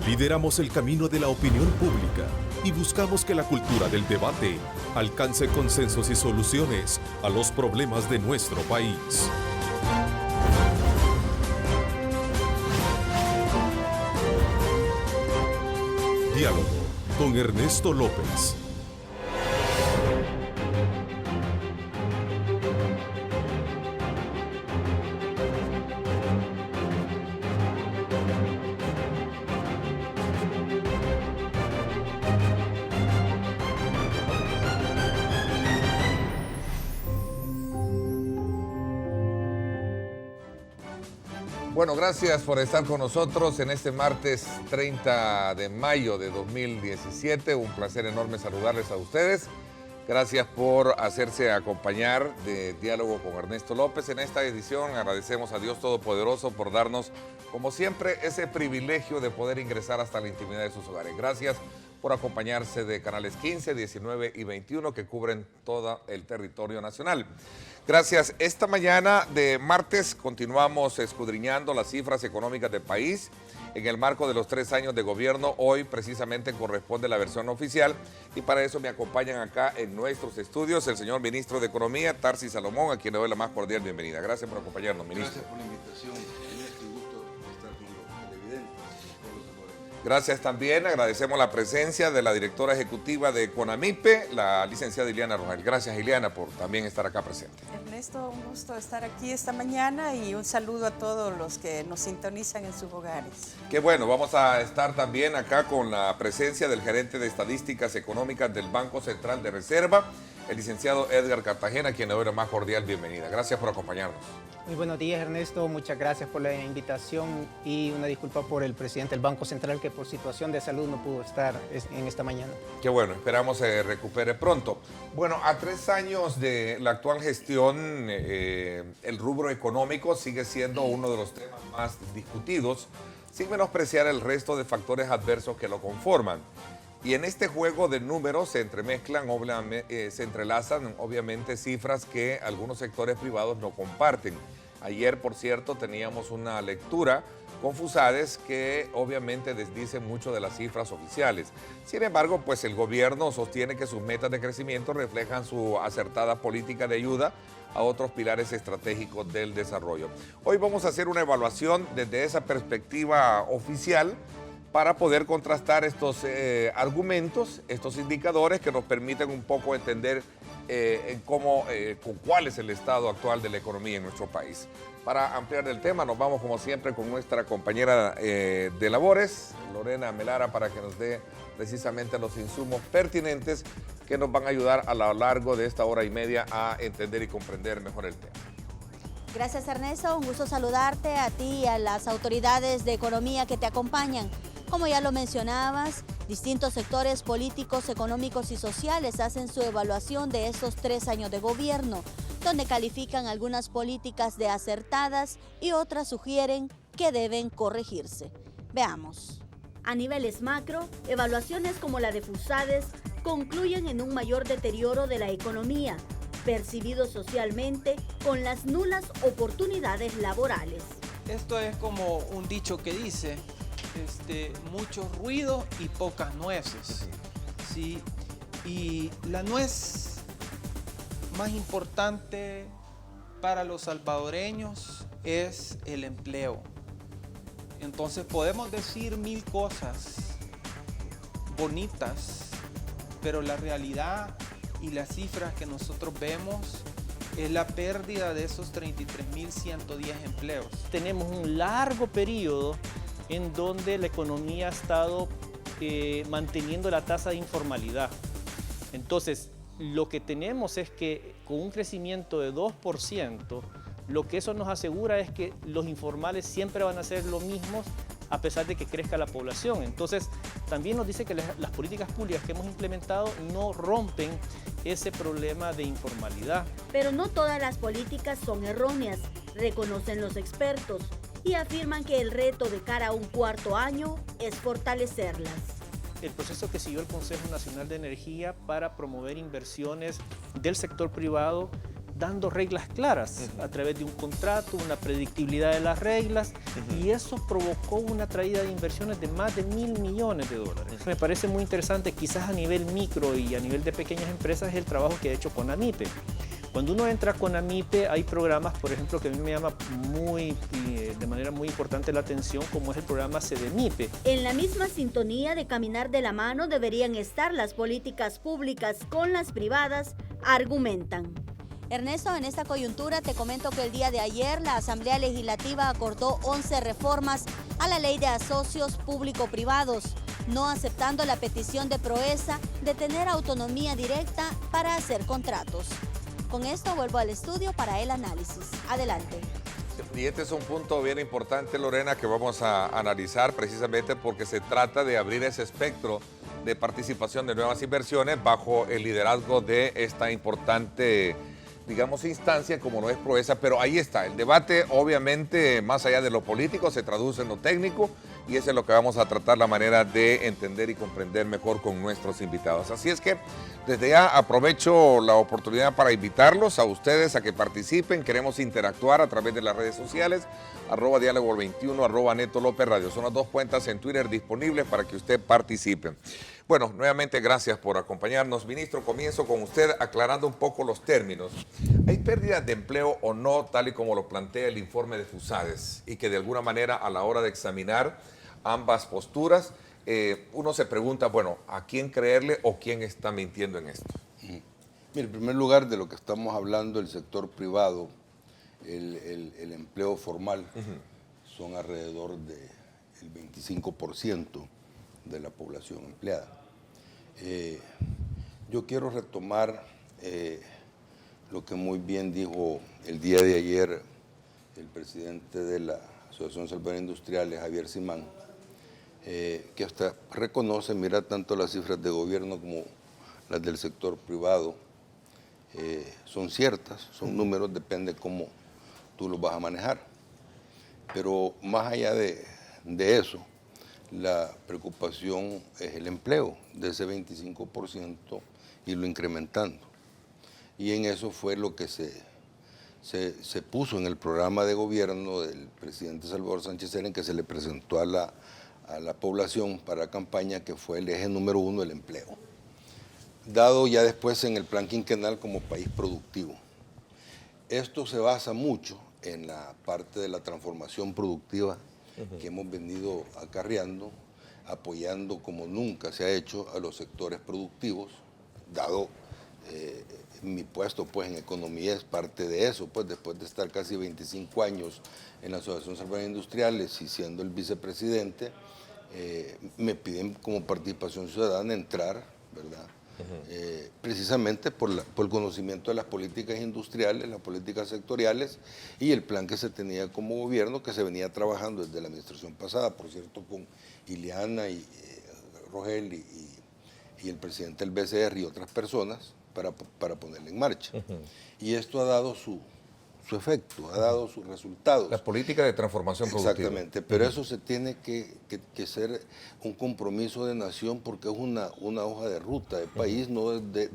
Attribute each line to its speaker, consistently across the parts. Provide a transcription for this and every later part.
Speaker 1: Lideramos el camino de la opinión pública y buscamos que la cultura del debate alcance consensos y soluciones a los problemas de nuestro país. Diálogo con Ernesto López.
Speaker 2: Bueno, gracias por estar con nosotros en este martes 30 de mayo de 2017. Un placer enorme saludarles a ustedes. Gracias por hacerse acompañar de Diálogo con Ernesto López. En esta edición agradecemos a Dios Todopoderoso por darnos, como siempre, ese privilegio de poder ingresar hasta la intimidad de sus hogares. Gracias por acompañarse de canales 15, 19 y 21 que cubren todo el territorio nacional. Gracias. Esta mañana de martes continuamos escudriñando las cifras económicas del país. En el marco de los 3 años de gobierno, hoy precisamente corresponde la versión oficial y para eso me acompañan acá en nuestros estudios el señor ministro de Economía, Tarsi Salomón, a quien le doy la más cordial bienvenida. Gracias por acompañarnos, ministro.
Speaker 3: Gracias por la invitación. Es un gusto estar con los televidentes.
Speaker 2: Gracias también, agradecemos la presencia de la directora ejecutiva de CONAMIPE, la licenciada Ileana Rogel. Gracias, Ileana, por también estar acá presente.
Speaker 4: Ernesto, un gusto estar aquí esta mañana y un saludo a todos los que nos sintonizan en sus hogares.
Speaker 2: Qué bueno, vamos a estar también acá con la presencia del gerente de Estadísticas Económicas del Banco Central de Reserva, el licenciado Edgar Cartagena, a quien le doy la más cordial bienvenida. Gracias por acompañarnos.
Speaker 5: Muy buenos días, Ernesto. Muchas gracias por la invitación y una disculpa por el presidente del Banco Central que por situación de salud no pudo estar en esta mañana.
Speaker 2: Qué bueno, esperamos se recupere pronto. Bueno, a 3 años de la actual gestión, el rubro económico sigue siendo uno de los temas más discutidos, sin menospreciar el resto de factores adversos que lo conforman. Y en este juego de números se entremezclan, se entrelazan obviamente cifras que algunos sectores privados no comparten. Ayer, por cierto, teníamos una lectura con FUSADES que obviamente desdice mucho de las cifras oficiales. Sin embargo, pues el gobierno sostiene que sus metas de crecimiento reflejan su acertada política de ayuda a otros pilares estratégicos del desarrollo. Hoy vamos a hacer una evaluación desde esa perspectiva oficial para poder contrastar estos argumentos, estos indicadores que nos permiten un poco entender cuál es el estado actual de la economía en nuestro país. Para ampliar el tema, nos vamos como siempre con nuestra compañera de labores, Lorena Melara, para que nos dé precisamente los insumos pertinentes que nos van a ayudar a lo largo de esta hora y media a entender y comprender mejor el tema.
Speaker 6: Gracias, Ernesto. Un gusto saludarte a ti y a las autoridades de economía que te acompañan. Como ya lo mencionabas, distintos sectores políticos, económicos y sociales hacen su evaluación de estos 3 años de gobierno, donde califican algunas políticas de acertadas y otras sugieren que deben corregirse. Veamos. A niveles macro, evaluaciones como la de FUSADES concluyen en un mayor deterioro de la economía, percibido socialmente con las nulas oportunidades laborales.
Speaker 7: Esto es como un dicho que dice, mucho ruido y pocas nueces. ¿Sí? Y la nuez más importante para los salvadoreños es el empleo. Entonces podemos decir 1000 cosas bonitas, pero la realidad y las cifras que nosotros vemos es la pérdida de esos 33.110 empleos.
Speaker 8: Tenemos un largo periodo en donde la economía ha estado manteniendo la tasa de informalidad. Entonces, lo que tenemos es que con un crecimiento de 2%, lo que eso nos asegura es que los informales siempre van a ser lo mismos a pesar de que crezca la población. Entonces, también nos dice que las políticas públicas que hemos implementado no rompen ese problema de informalidad.
Speaker 6: Pero no todas las políticas son erróneas, reconocen los expertos, y afirman que el reto de cara a un cuarto año es fortalecerlas.
Speaker 8: El proceso que siguió el Consejo Nacional de Energía para promover inversiones del sector privado dando reglas claras a través de un contrato, una predictibilidad de las reglas, y eso provocó una traída de inversiones de más de $1.000 millones. Me parece muy interesante, quizás a nivel micro y a nivel de pequeñas empresas, es el trabajo que ha hecho CONAMIPE. Cuando uno entra con CONAMIPE hay programas, por ejemplo, que a mí me llama de manera muy importante la atención, como es el programa CDMIPE.
Speaker 6: En la misma sintonía de caminar de la mano deberían estar las políticas públicas con las privadas, argumentan. Ernesto, en esta coyuntura te comento que el día de ayer la Asamblea Legislativa acordó 11 reformas a la Ley de Asocios Público-Privados, no aceptando la petición de Proesa de tener autonomía directa para hacer contratos. Con esto vuelvo al estudio para el análisis. Adelante.
Speaker 2: Y este es un punto bien importante, Lorena, que vamos a analizar precisamente porque se trata de abrir ese espectro de participación de nuevas inversiones bajo el liderazgo de esta importante, digamos, instancia como lo es Proesa. Pero ahí está, el debate obviamente más allá de lo político se traduce en lo técnico y eso es lo que vamos a tratar la manera de entender y comprender mejor con nuestros invitados. Así es que desde ya aprovecho la oportunidad para invitarlos a ustedes a que participen. Queremos interactuar a través de las redes sociales, @diálogo21, @Neto López Radio. Son las dos cuentas en Twitter disponibles para que usted participe. Bueno, nuevamente gracias por acompañarnos. Ministro, comienzo con usted aclarando un poco los términos. ¿Hay pérdidas de empleo o no, tal y como lo plantea el informe de FUSADES? Y que de alguna manera a la hora de examinar ambas posturas, uno se pregunta, bueno, ¿a quién creerle o quién está mintiendo en esto?
Speaker 3: Mire, en primer lugar, de lo que estamos hablando, el sector privado, el empleo formal, son alrededor del 25% de la población empleada. Yo quiero retomar lo que muy bien dijo el día de ayer el presidente de la Asociación Salvador Industriales, Javier Simán, que hasta reconoce, mira, tanto las cifras de gobierno como las del sector privado, son ciertas, son números, depende cómo tú los vas a manejar. Pero más allá de eso, la preocupación es el empleo de ese 25% y lo incrementando. Y en eso fue lo que se puso en el programa de gobierno del presidente Salvador Sánchez Serén, que se le presentó a la población para campaña, que fue el eje número 1, el empleo. Dado ya después en el plan quinquenal como país productivo. Esto se basa mucho en la parte de la transformación productiva que hemos venido acarreando, apoyando como nunca se ha hecho a los sectores productivos, dado mi puesto pues en economía es parte de eso, pues después de estar casi 25 años en la Asociación Salvadoreña de Industriales y siendo el vicepresidente, me piden como participación ciudadana entrar, ¿verdad? Precisamente por el conocimiento de las políticas industriales, las políticas sectoriales y el plan que se tenía como gobierno, que se venía trabajando desde la administración pasada, por cierto, con Ileana y Rogel y el presidente del BCR y otras personas para ponerla en marcha. Y esto ha dado su efecto, ha dado sus resultados.
Speaker 2: La política de transformación productiva.
Speaker 3: Exactamente, pero eso se tiene que ser un compromiso de nación porque es una hoja de ruta de país, no de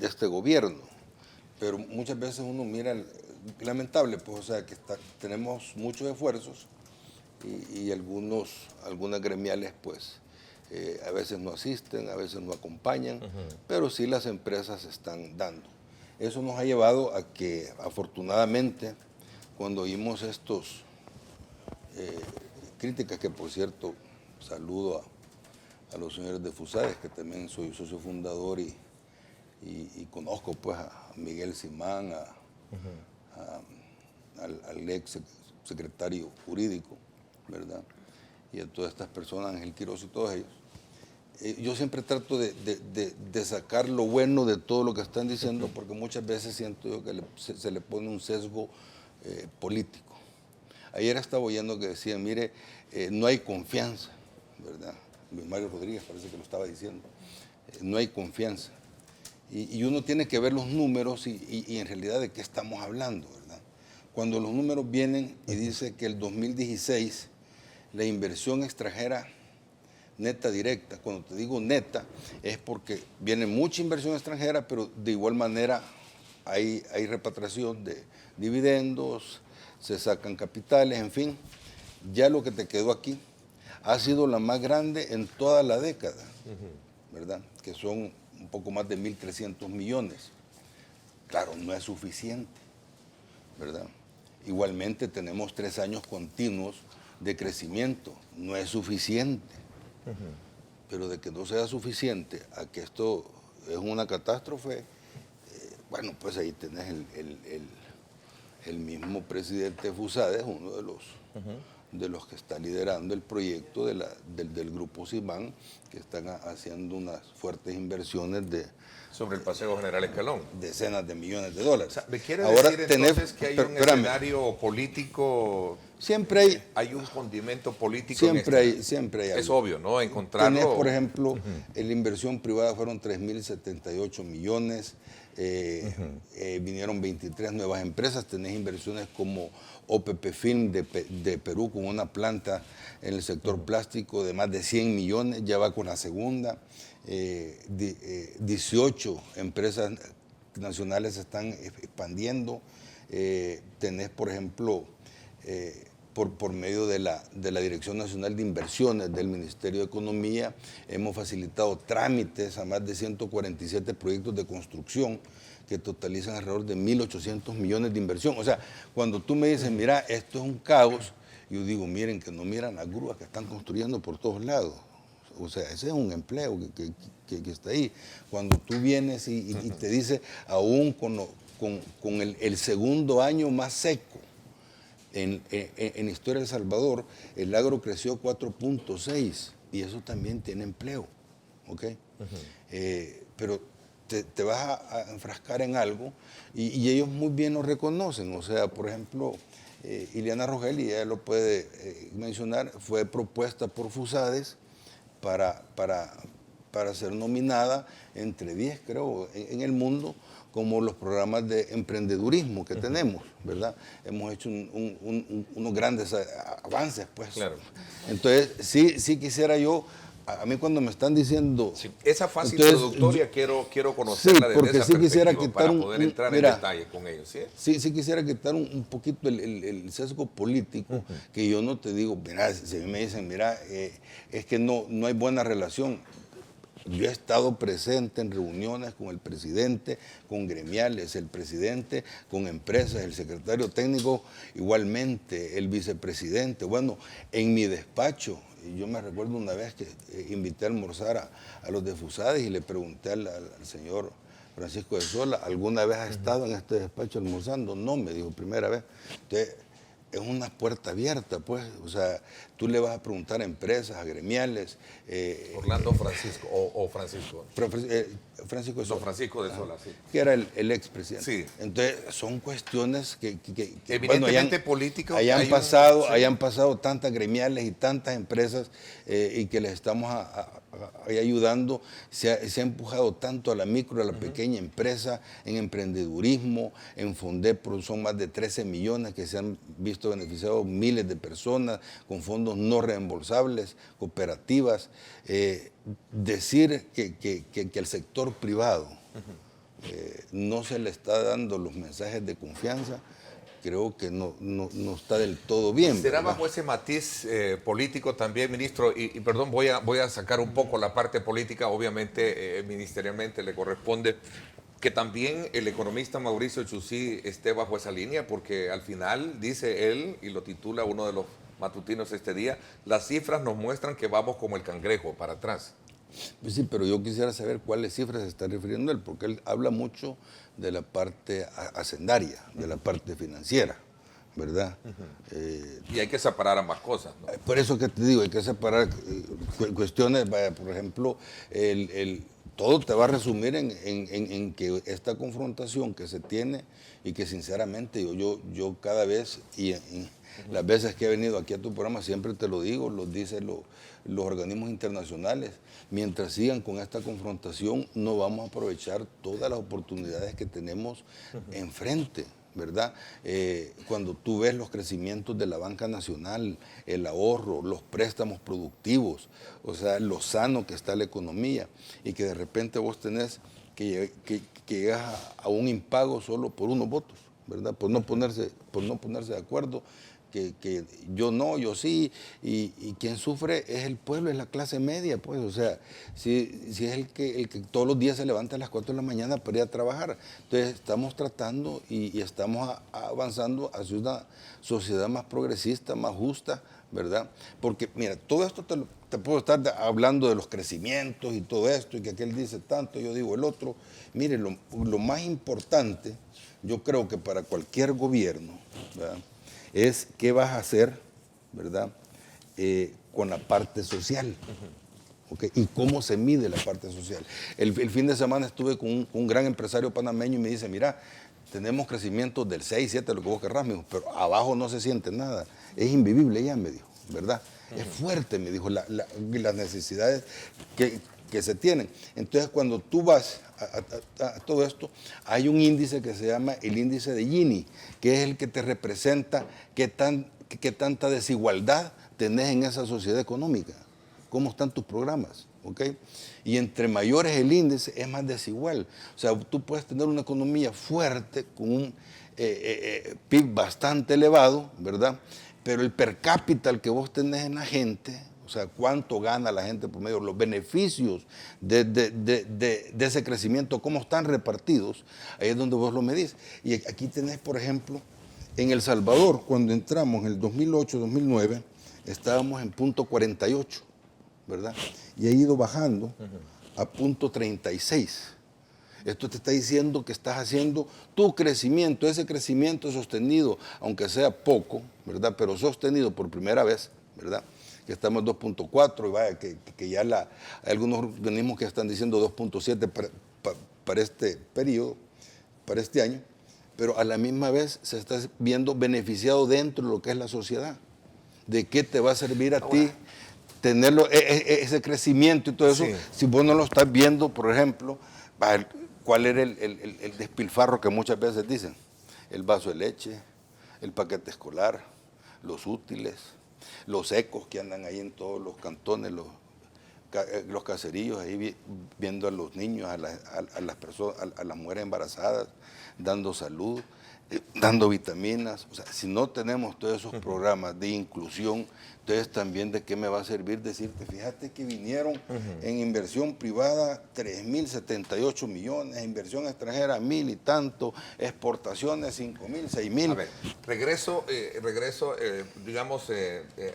Speaker 3: este gobierno. Pero muchas veces uno mira, lamentable, pues, o sea, que tenemos muchos esfuerzos y algunas gremiales, pues, a veces no asisten, a veces no acompañan, pero sí las empresas están dando. Eso nos ha llevado a que, afortunadamente, cuando oímos estos críticas, que por cierto saludo a los señores de FUSADES, que también soy socio fundador y conozco pues a Miguel Simán, al ex secretario jurídico, ¿verdad? Y a todas estas personas, Ángel Quiroz y todos ellos. Yo siempre trato de sacar lo bueno de todo lo que están diciendo, porque muchas veces siento yo que se le pone un sesgo político. Ayer estaba oyendo que decían, mire, no hay confianza, ¿verdad? Luis Mario Rodríguez parece que lo estaba diciendo. No hay confianza. Y uno tiene que ver los números y en realidad de qué estamos hablando, ¿verdad? Cuando los números vienen y dice que el 2016 la inversión extranjera neta directa. Cuando te digo neta, es porque viene mucha inversión extranjera, pero de igual manera hay repatriación de dividendos, se sacan capitales, en fin. Ya lo que te quedó aquí ha sido la más grande en toda la década, ¿verdad? Que son un poco más de 1.300 millones. Claro, no es suficiente, ¿verdad? Igualmente tenemos 3 años continuos de crecimiento, no es suficiente. Pero de que no sea suficiente a que esto es una catástrofe, bueno, pues ahí tenés el mismo presidente Fusades, uno de los que está liderando el proyecto del Grupo Simán, que están haciendo unas fuertes inversiones
Speaker 2: sobre el Paseo General Escalón.
Speaker 3: Decenas de millones de dólares.
Speaker 2: O sea, ¿me quiere
Speaker 3: Ahora,
Speaker 2: decir entonces que hay un escenario político?
Speaker 3: Siempre
Speaker 2: hay un condimento político.
Speaker 3: Siempre hay algo.
Speaker 2: Es obvio, ¿no? Encontrarlo.
Speaker 3: Tenés, por ejemplo, en la inversión privada fueron 3.078 millones, vinieron 23 nuevas empresas, tenés inversiones como OPP Film de Perú con una planta en el sector plástico de más de 100 millones, ya va con la segunda. 18 empresas nacionales se están expandiendo. Tenés, por ejemplo, por medio de la Dirección Nacional de Inversiones del Ministerio de Economía, hemos facilitado trámites a más de 147 proyectos de construcción que totalizan alrededor de 1.800 millones de inversión. O sea, cuando tú me dices, mira, esto es un caos, yo digo, miren, que no miran las grúas que están construyendo por todos lados. O sea, ese es un empleo que está ahí. Cuando tú vienes y te dice, aún con el segundo año más seco en la historia de El Salvador, el agro creció 4.6 y eso también tiene empleo, ¿ok? Pero te vas a enfrascar en algo y ellos muy bien lo reconocen. O sea, por ejemplo, Ileana Rogel, y ella lo puede mencionar, fue propuesta por Fusades para ser nominada entre 10, creo, en el mundo, como los programas de emprendedurismo que tenemos, ¿verdad? Hemos hecho unos grandes avances, pues. Claro. Entonces, sí quisiera yo, a mí cuando me están diciendo... Sí,
Speaker 2: esa fase introductoria quiero conocerla desde esa perspectiva para poder entrar en detalle con ellos.
Speaker 3: Sí quisiera quitar un poquito el sesgo político, que yo no te digo, mira, si me dicen, mira, es que no hay buena relación. Yo he estado presente en reuniones con el presidente, con gremiales, el presidente, con empresas, el secretario técnico, igualmente el vicepresidente. Bueno, en mi despacho, yo me recuerdo una vez que invité a almorzar a los de Fusades y le pregunté al señor Francisco de Sola, ¿alguna vez ha estado en este despacho almorzando? No, me dijo, primera vez. Entonces, es una puerta abierta, pues, o sea, tú le vas a preguntar a empresas, a gremiales.
Speaker 2: Orlando Francisco, o Francisco.
Speaker 3: Francisco de Sola.
Speaker 2: Don Francisco de Sola, sí.
Speaker 3: Que era el expresidente.
Speaker 2: Sí.
Speaker 3: Entonces, son cuestiones que
Speaker 2: evidentemente políticas.
Speaker 3: Hayan pasado tantas gremiales y tantas empresas y que les estamos ahí ayudando. Se ha empujado tanto a la micro, a la pequeña empresa, en emprendedurismo, en Fondepro, son más de 13 millones que se han visto beneficiados miles de personas con fondos no reembolsables, cooperativas. Decir que al sector privado no se le está dando los mensajes de confianza, creo que no está del todo bien.
Speaker 2: ¿Será
Speaker 3: ¿verdad?
Speaker 2: bajo ese matiz político también, ministro? Y perdón, voy a sacar un poco la parte política, obviamente ministerialmente le corresponde que también el economista Mauricio Chusí esté bajo esa línea, porque al final, dice él, y lo titula uno de los matutinos este día, las cifras nos muestran que vamos como el cangrejo para atrás.
Speaker 3: Pues sí, pero yo quisiera saber cuáles cifras se está refiriendo él, porque él habla mucho de la parte hacendaria, de la parte financiera, ¿verdad?
Speaker 2: Y hay que separar ambas cosas, ¿no?
Speaker 3: Por eso que te digo, hay que separar cuestiones, por ejemplo, todo te va a resumir en que esta confrontación que se tiene y que sinceramente yo cada vez, y las veces que he venido aquí a tu programa siempre te lo digo, lo dicen los organismos internacionales, mientras sigan con esta confrontación no vamos a aprovechar todas las oportunidades que tenemos enfrente, ¿verdad? Cuando tú ves los crecimientos de la banca nacional, el ahorro, los préstamos productivos, o sea, lo sano que está la economía, y que de repente vos tenés que llegas a un impago solo por unos votos, ¿verdad? Por no ponerse de acuerdo, que yo no, yo sí, y quien sufre es el pueblo, es la clase media, pues, o sea, si es el que todos los días se levanta a las 4 de la mañana para ir a trabajar. Entonces estamos tratando y estamos avanzando hacia una sociedad más progresista, más justa, ¿verdad? Porque, mira, todo esto te puedo estar hablando de los crecimientos y todo esto, y que aquel dice tanto, yo digo el otro. Mire, lo más importante, yo creo que para cualquier gobierno, ¿verdad?, es qué vas a hacer, ¿verdad?, con la parte social. ¿Okay? Y cómo se mide la parte social. El fin de semana estuve con un gran empresario panameño y me dice, mira, tenemos crecimientos del 6, 7, lo que vos querrás, me dijo, pero abajo no se siente nada. Es invivible ya, me dijo, ¿verdad? Es fuerte, me dijo, las necesidades que se tienen. Entonces, cuando tú vas a todo esto, hay un índice que se llama el índice de Gini, que es el que te representa qué tanta desigualdad tenés en esa sociedad económica, cómo están tus programas, ¿ok? Y entre mayores el índice es más desigual. O sea, tú puedes tener una economía fuerte con un PIB bastante elevado, ¿verdad? Pero el per cápita que vos tenés en la gente, o sea, cuánto gana la gente por medio, los beneficios de ese crecimiento, cómo están repartidos, ahí es donde vos lo medís. Y aquí tenés, por ejemplo, en El Salvador, cuando entramos en el 2008-2009, estábamos en punto 48, ¿verdad? Y ha ido bajando a punto 36. Esto te está diciendo que estás haciendo tu crecimiento, ese crecimiento sostenido, aunque sea poco, ¿verdad?, pero sostenido por primera vez, ¿verdad?, que estamos en 2.4 y vaya, que ya hay algunos organismos que están diciendo 2.7 para este periodo, para este año, pero a la misma vez se está viendo beneficiado dentro de lo que es la sociedad. ¿De qué te va a servir a ti tenerlo, ese crecimiento y todo eso, si vos no lo estás viendo? Por ejemplo, ¿cuál era el despilfarro que muchas veces dicen? El vaso de leche, el paquete escolar, los útiles, los ecos que andan ahí en todos los cantones, los caseríos, ahí viendo a los niños, a las personas, a las mujeres embarazadas, dando salud, dando vitaminas. O sea, si no tenemos todos esos programas de inclusión, entonces también de qué me va a servir decirte, fíjate que vinieron en inversión privada 3.078 millones, inversión extranjera 1.000 y tanto, exportaciones 5.000, 6.000.
Speaker 2: A ver, regreso digamos,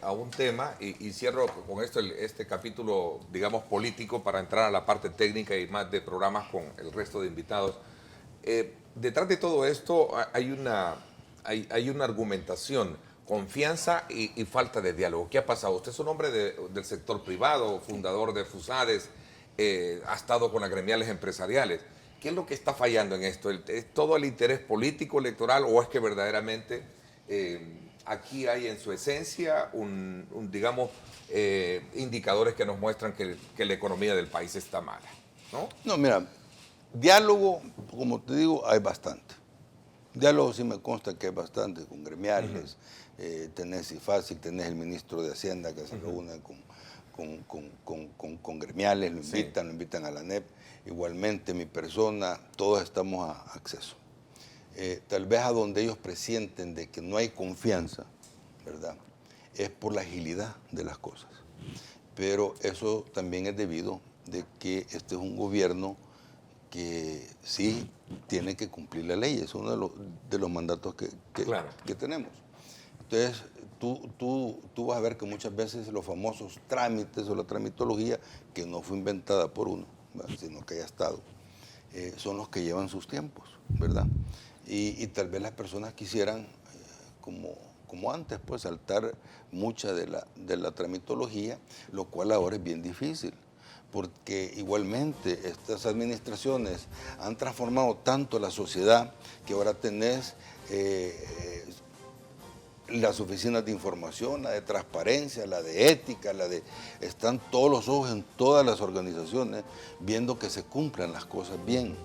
Speaker 2: a un tema y cierro con esto este capítulo, digamos, político para entrar a la parte técnica y más de programas con el resto de invitados. Detrás de todo esto hay una argumentación, confianza y falta de diálogo. ¿Qué ha pasado? Usted es un hombre del sector privado, fundador de FUSADES, ha estado con las gremiales empresariales. ¿Qué es lo que está fallando en esto? ¿Es todo el interés político electoral o es que verdaderamente aquí hay en su esencia digamos, indicadores que nos muestran que la economía del país está mala, ¿no?
Speaker 3: No, mira, diálogo, como te digo, hay bastante. Diálogo sí me consta que hay bastante con gremiales. Tenés IFASIC, tenés el ministro de Hacienda que se reúne con gremiales, lo invitan a la NEP. Igualmente mi persona, todos estamos a acceso. Tal vez a donde ellos presienten de que no hay confianza, ¿verdad?, es por la agilidad de las cosas. Pero eso también es debido de que este es un gobierno que sí tiene que cumplir la ley, es uno de los mandatos que tenemos. Entonces, tú vas a ver que muchas veces los famosos trámites o la tramitología, que no fue inventada por uno, ¿verdad?, sino que haya estado, son los que llevan sus tiempos, ¿verdad? Y tal vez las personas quisieran, como antes, pues saltar mucha de la tramitología, lo cual ahora es bien difícil. Porque igualmente estas administraciones han transformado tanto la sociedad que ahora tenés las oficinas de información, la de transparencia, la de ética, están todos los ojos en todas las organizaciones viendo que se cumplan las cosas bien.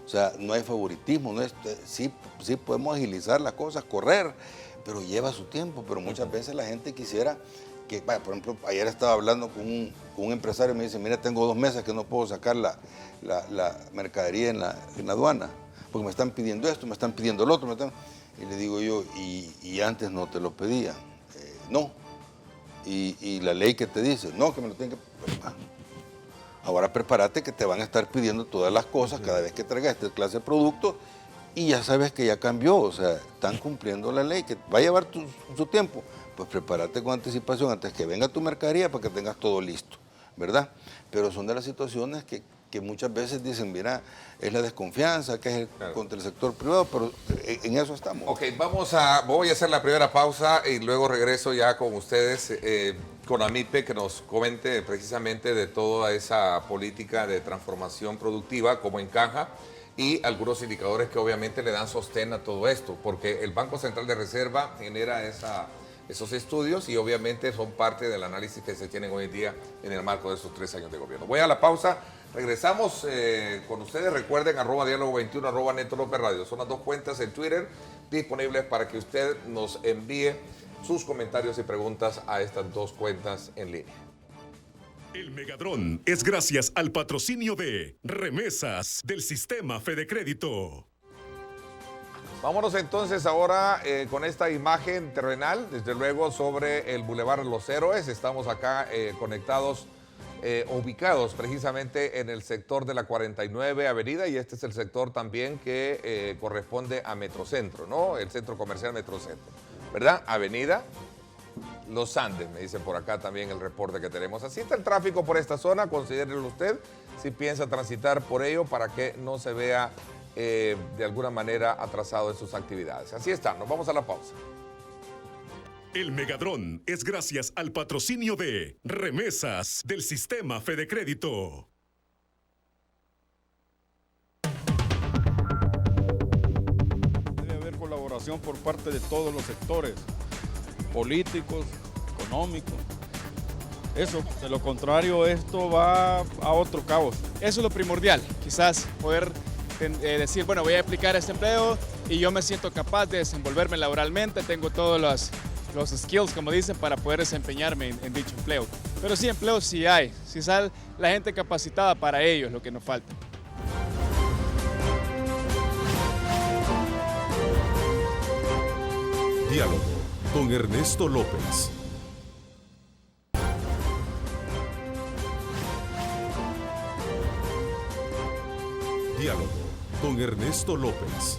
Speaker 3: O sea, no hay favoritismo, no es, sí podemos agilizar las cosas, correr, pero lleva su tiempo. Pero muchas veces la gente quisiera que, vaya, por ejemplo, ayer estaba hablando con un empresario y me dice, mira, tengo 2 meses que no puedo sacar la mercadería en la aduana, porque me están pidiendo esto, me están pidiendo lo otro. Y le digo yo, y antes no te lo pedían. No. Y la ley que te dice, no, que me lo tienen que... Ahora prepárate que te van a estar pidiendo todas las cosas cada vez que traigas esta clase de productos y ya sabes que ya cambió, o sea, están cumpliendo la ley, que va a llevar su tiempo. Pues prepárate con anticipación antes que venga tu mercadería para que tengas todo listo, ¿verdad? Pero son de las situaciones que muchas veces dicen, mira, es la desconfianza, que es contra el sector privado, pero en eso estamos.
Speaker 2: Ok, voy a hacer la primera pausa y luego regreso ya con ustedes, con Amipe, que nos comente precisamente de toda esa política de transformación productiva, cómo encaja, y algunos indicadores que obviamente le dan sostén a todo esto, porque el Banco Central de Reserva genera esos estudios y obviamente son parte del análisis que se tienen hoy en día en el marco de estos 3 años de gobierno. Voy a la pausa, regresamos con ustedes. Recuerden, @diálogo21, @Neto López Radio. Son las 2 cuentas en Twitter disponibles para que usted nos envíe sus comentarios y preguntas a estas 2 cuentas en línea.
Speaker 9: El Megadrón es gracias al patrocinio de Remesas del Sistema Fede Crédito.
Speaker 2: Vámonos entonces ahora con esta imagen terrenal, desde luego sobre el Boulevard Los Héroes. Estamos acá conectados, ubicados precisamente en el sector de la 49 Avenida, y este es el sector también que corresponde a Metrocentro, ¿no? El centro comercial Metrocentro, ¿verdad? Avenida Los Andes, me dicen por acá también el reporte que tenemos. Así está el tráfico por esta zona, considérelo usted si piensa transitar por ello para que no se vea de alguna manera atrasado en sus actividades. Así está, nos vamos a la pausa.
Speaker 9: El Megadrón es gracias al patrocinio de Remesas del Sistema Fede Crédito.
Speaker 10: Debe haber colaboración por parte de todos los sectores, políticos, económicos. Eso, de lo contrario, esto va a otro cabo.
Speaker 11: Eso es lo primordial, quizás poder decir, bueno, voy a aplicar este empleo y yo me siento capaz de desenvolverme laboralmente, tengo todos los skills, como dicen, para poder desempeñarme en dicho empleo. Pero sí, empleo sí hay, sí sale la gente capacitada para ello, es lo que nos falta.
Speaker 1: Diálogo con Ernesto López. Diálogo con Ernesto López.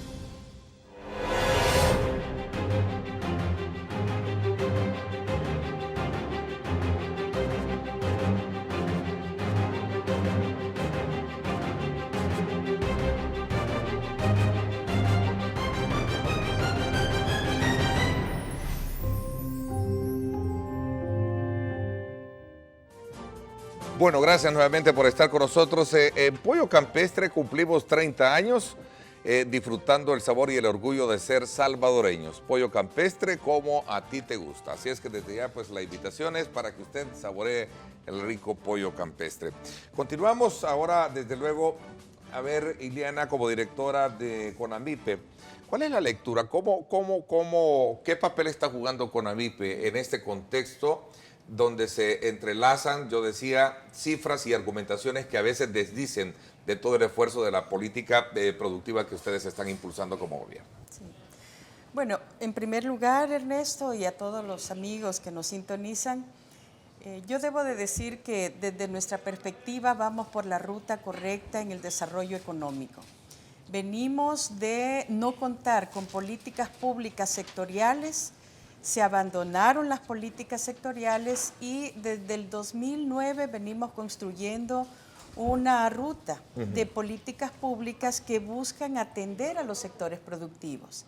Speaker 2: Bueno, gracias nuevamente por estar con nosotros. En Pollo Campestre cumplimos 30 años disfrutando el sabor y el orgullo de ser salvadoreños. Pollo Campestre como a ti te gusta. Así es que desde ya pues la invitación es para que usted saboree el rico pollo campestre. Continuamos ahora desde luego a ver, Iliana, como directora de CONAMIPE, ¿cuál es la lectura? ¿Qué papel está jugando CONAMIPE en este contexto donde se entrelazan, yo decía, cifras y argumentaciones que a veces desdicen de todo el esfuerzo de la política productiva que ustedes están impulsando como gobierno?
Speaker 4: Sí. Bueno, en primer lugar, Ernesto, y a todos los amigos que nos sintonizan, yo debo de decir que desde nuestra perspectiva vamos por la ruta correcta en el desarrollo económico. Venimos de no contar con políticas públicas sectoriales, se abandonaron las políticas sectoriales y desde el 2009 venimos construyendo una ruta de políticas públicas que buscan atender a los sectores productivos.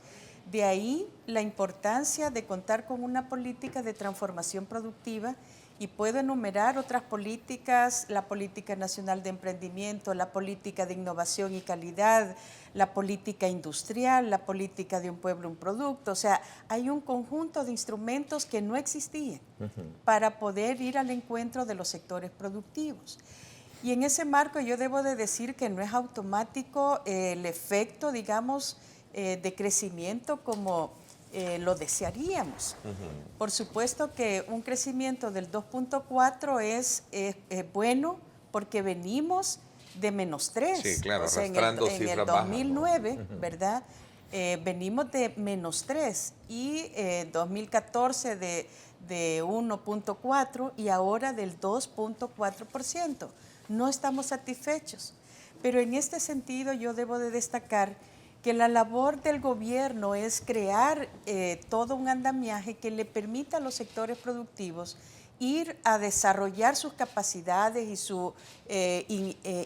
Speaker 4: De ahí la importancia de contar con una política de transformación productiva, y puedo enumerar otras políticas: la Política Nacional de Emprendimiento, la Política de Innovación y Calidad, la Política Industrial, la Política de Un Pueblo, Un Producto. O sea, hay un conjunto de instrumentos que no existían para poder ir al encuentro de los sectores productivos. Y en ese marco yo debo de decir que no es automático el efecto, digamos, de crecimiento como lo desearíamos. Por supuesto que un crecimiento del 2.4 es bueno porque venimos de -3.
Speaker 2: Sí, claro,
Speaker 4: o sea,
Speaker 2: arrastrando
Speaker 4: en el
Speaker 2: cifras bajas,
Speaker 4: 2009, ¿verdad? Venimos de -3 y 2014 de 1.4 y ahora del 2.4%. No estamos satisfechos, pero en este sentido yo debo de destacar que la labor del gobierno es crear todo un andamiaje que le permita a los sectores productivos ir a desarrollar sus capacidades y su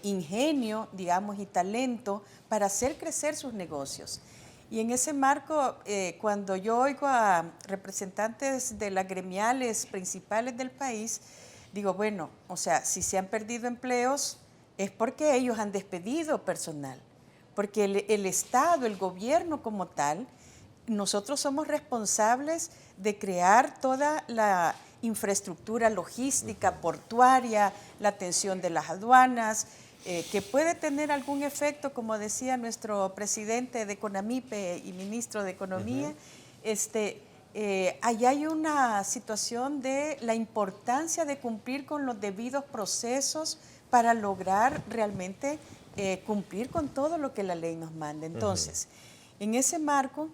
Speaker 4: ingenio, digamos, y talento para hacer crecer sus negocios. Y en ese marco, cuando yo oigo a representantes de las gremiales principales del país, digo, bueno, o sea, si se han perdido empleos es porque ellos han despedido personal, porque el Estado, el gobierno como tal, nosotros somos responsables de crear toda la infraestructura logística, portuaria, la atención de las aduanas, que puede tener algún efecto, como decía nuestro presidente de CONAMIPE y ministro de Economía, allá hay una situación de la importancia de cumplir con los debidos procesos para lograr realmente cumplir con todo lo que la ley nos manda. Entonces, en ese marco,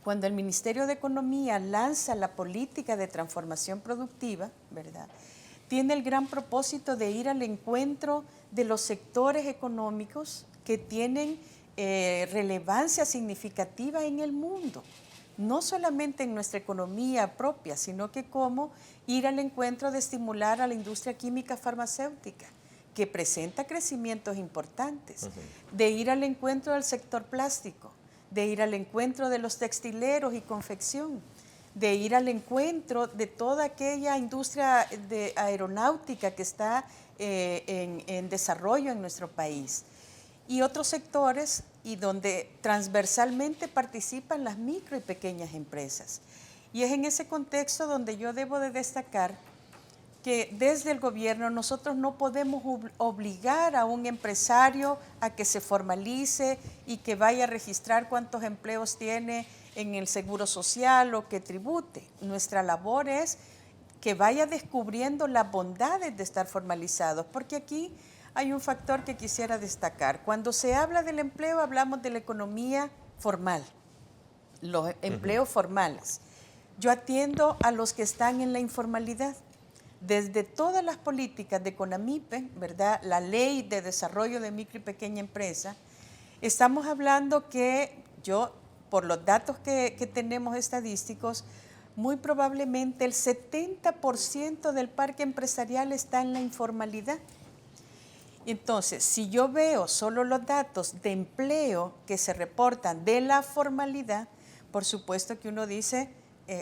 Speaker 4: cuando el Ministerio de Economía lanza la política de transformación productiva, ¿verdad?, tiene el gran propósito de ir al encuentro de los sectores económicos que tienen relevancia significativa en el mundo, no solamente en nuestra economía propia, sino que cómo ir al encuentro de estimular a la industria química farmacéutica, que presenta crecimientos importantes, de ir al encuentro del sector plástico, de ir al encuentro de los textileros y confección, de ir al encuentro de toda aquella industria de aeronáutica que está en desarrollo en nuestro país, y otros sectores y donde transversalmente participan las micro y pequeñas empresas. Y es en ese contexto donde yo debo de destacar que desde el gobierno nosotros no podemos obligar a un empresario a que se formalice y que vaya a registrar cuántos empleos tiene en el Seguro Social o que tribute. Nuestra labor es que vaya descubriendo las bondades de estar formalizados, porque aquí hay un factor que quisiera destacar. Cuando se habla del empleo, hablamos de la economía formal, los empleos formales. Yo atiendo a los que están en la informalidad. Desde todas las políticas de CONAMIPE, ¿verdad?, la ley de desarrollo de micro y pequeña empresa, estamos hablando que por los datos que tenemos estadísticos, muy probablemente el 70% del parque empresarial está en la informalidad. Entonces, si yo veo solo los datos de empleo que se reportan de la formalidad, por supuesto que uno dice,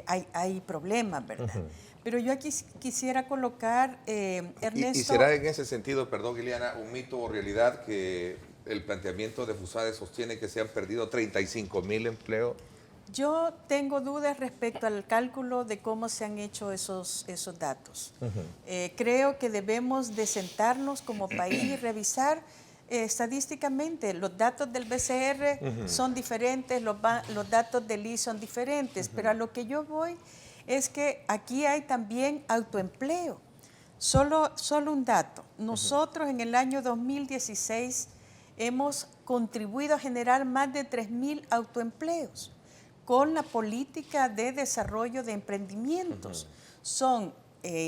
Speaker 4: hay problemas, ¿verdad? Pero yo aquí quisiera colocar, Ernesto...
Speaker 2: ¿Y será en ese sentido, perdón, Iliana, un mito o realidad que el planteamiento de FUSADE sostiene que se han perdido 35,000 empleos?
Speaker 4: Yo tengo dudas respecto al cálculo de cómo se han hecho esos datos. Creo que debemos de sentarnos como país y revisar estadísticamente. Los datos del BCR son diferentes, los datos del IS son diferentes, pero a lo que yo voy es que aquí hay también autoempleo. Solo un dato. Nosotros en el año 2016 hemos contribuido a generar más de 3,000 autoempleos con la política de desarrollo de emprendimientos. Son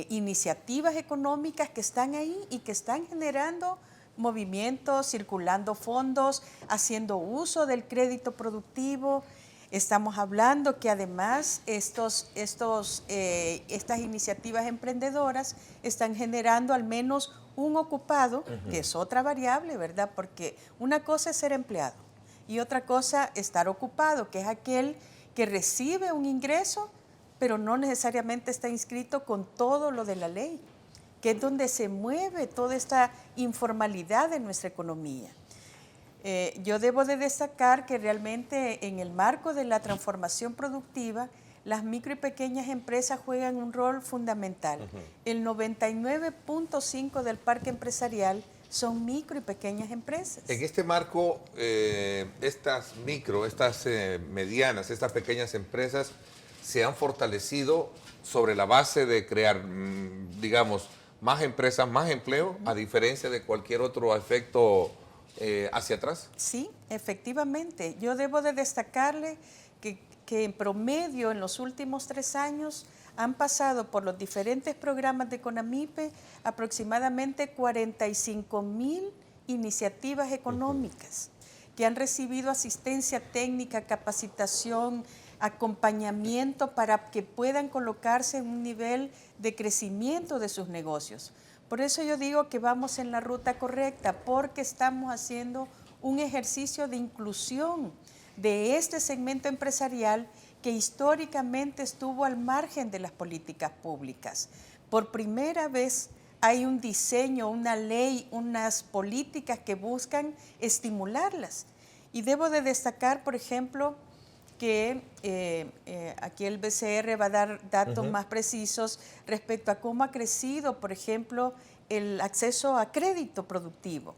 Speaker 4: iniciativas económicas que están ahí y que están generando movimientos, circulando fondos, haciendo uso del crédito productivo. Estamos hablando que además estas iniciativas emprendedoras están generando al menos un ocupado, que es otra variable, ¿verdad? Porque una cosa es ser empleado y otra cosa estar ocupado, que es aquel que recibe un ingreso, pero no necesariamente está inscrito con todo lo de la ley, que es donde se mueve toda esta informalidad de nuestra economía. Yo debo de destacar que realmente en el marco de la transformación productiva, las micro y pequeñas empresas juegan un rol fundamental. El 99.5% del parque empresarial son micro y pequeñas empresas.
Speaker 2: En este marco, estas medianas, estas pequeñas empresas se han fortalecido sobre la base de crear, digamos, más empresas, más empleo, a diferencia de cualquier otro efecto hacia atrás.
Speaker 4: Sí, efectivamente. Yo debo de destacarle que en promedio en los últimos 3 años han pasado por los diferentes programas de CONAMIPE aproximadamente 45,000 iniciativas económicas que han recibido asistencia técnica, capacitación, acompañamiento para que puedan colocarse en un nivel de crecimiento de sus negocios. Por eso yo digo que vamos en la ruta correcta, porque estamos haciendo un ejercicio de inclusión de este segmento empresarial que históricamente estuvo al margen de las políticas públicas. Por primera vez hay un diseño, una ley, unas políticas que buscan estimularlas. Y debo de destacar, por ejemplo, que aquí el BCR va a dar datos más precisos respecto a cómo ha crecido, por ejemplo, el acceso a crédito productivo.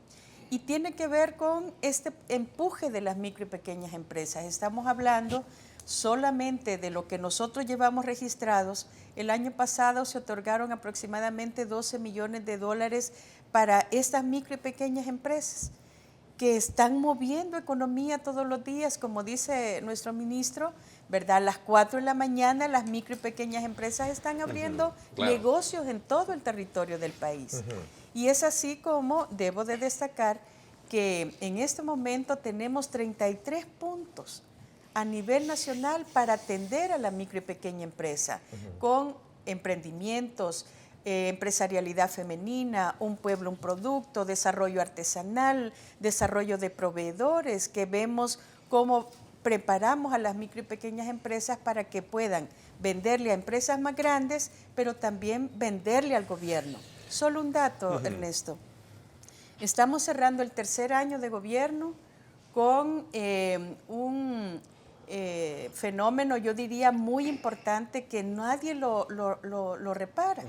Speaker 4: Y tiene que ver con este empuje de las micro y pequeñas empresas. Estamos hablando solamente de lo que nosotros llevamos registrados. El año pasado se otorgaron aproximadamente $12 millones para estas micro y pequeñas empresas que están moviendo economía todos los días, como dice nuestro ministro, ¿verdad? A las 4 de la mañana las micro y pequeñas empresas están abriendo negocios en todo el territorio del país. Y es así como debo de destacar que en este momento tenemos 33 puntos a nivel nacional para atender a la micro y pequeña empresa, con emprendimientos, empresarialidad femenina, un pueblo, un producto, desarrollo artesanal, desarrollo de proveedores, que vemos cómo preparamos a las micro y pequeñas empresas para que puedan venderle a empresas más grandes, pero también venderle al gobierno. Solo un dato, Ernesto. Estamos cerrando el 3er año de gobierno con un fenómeno, yo diría, muy importante que nadie lo repara.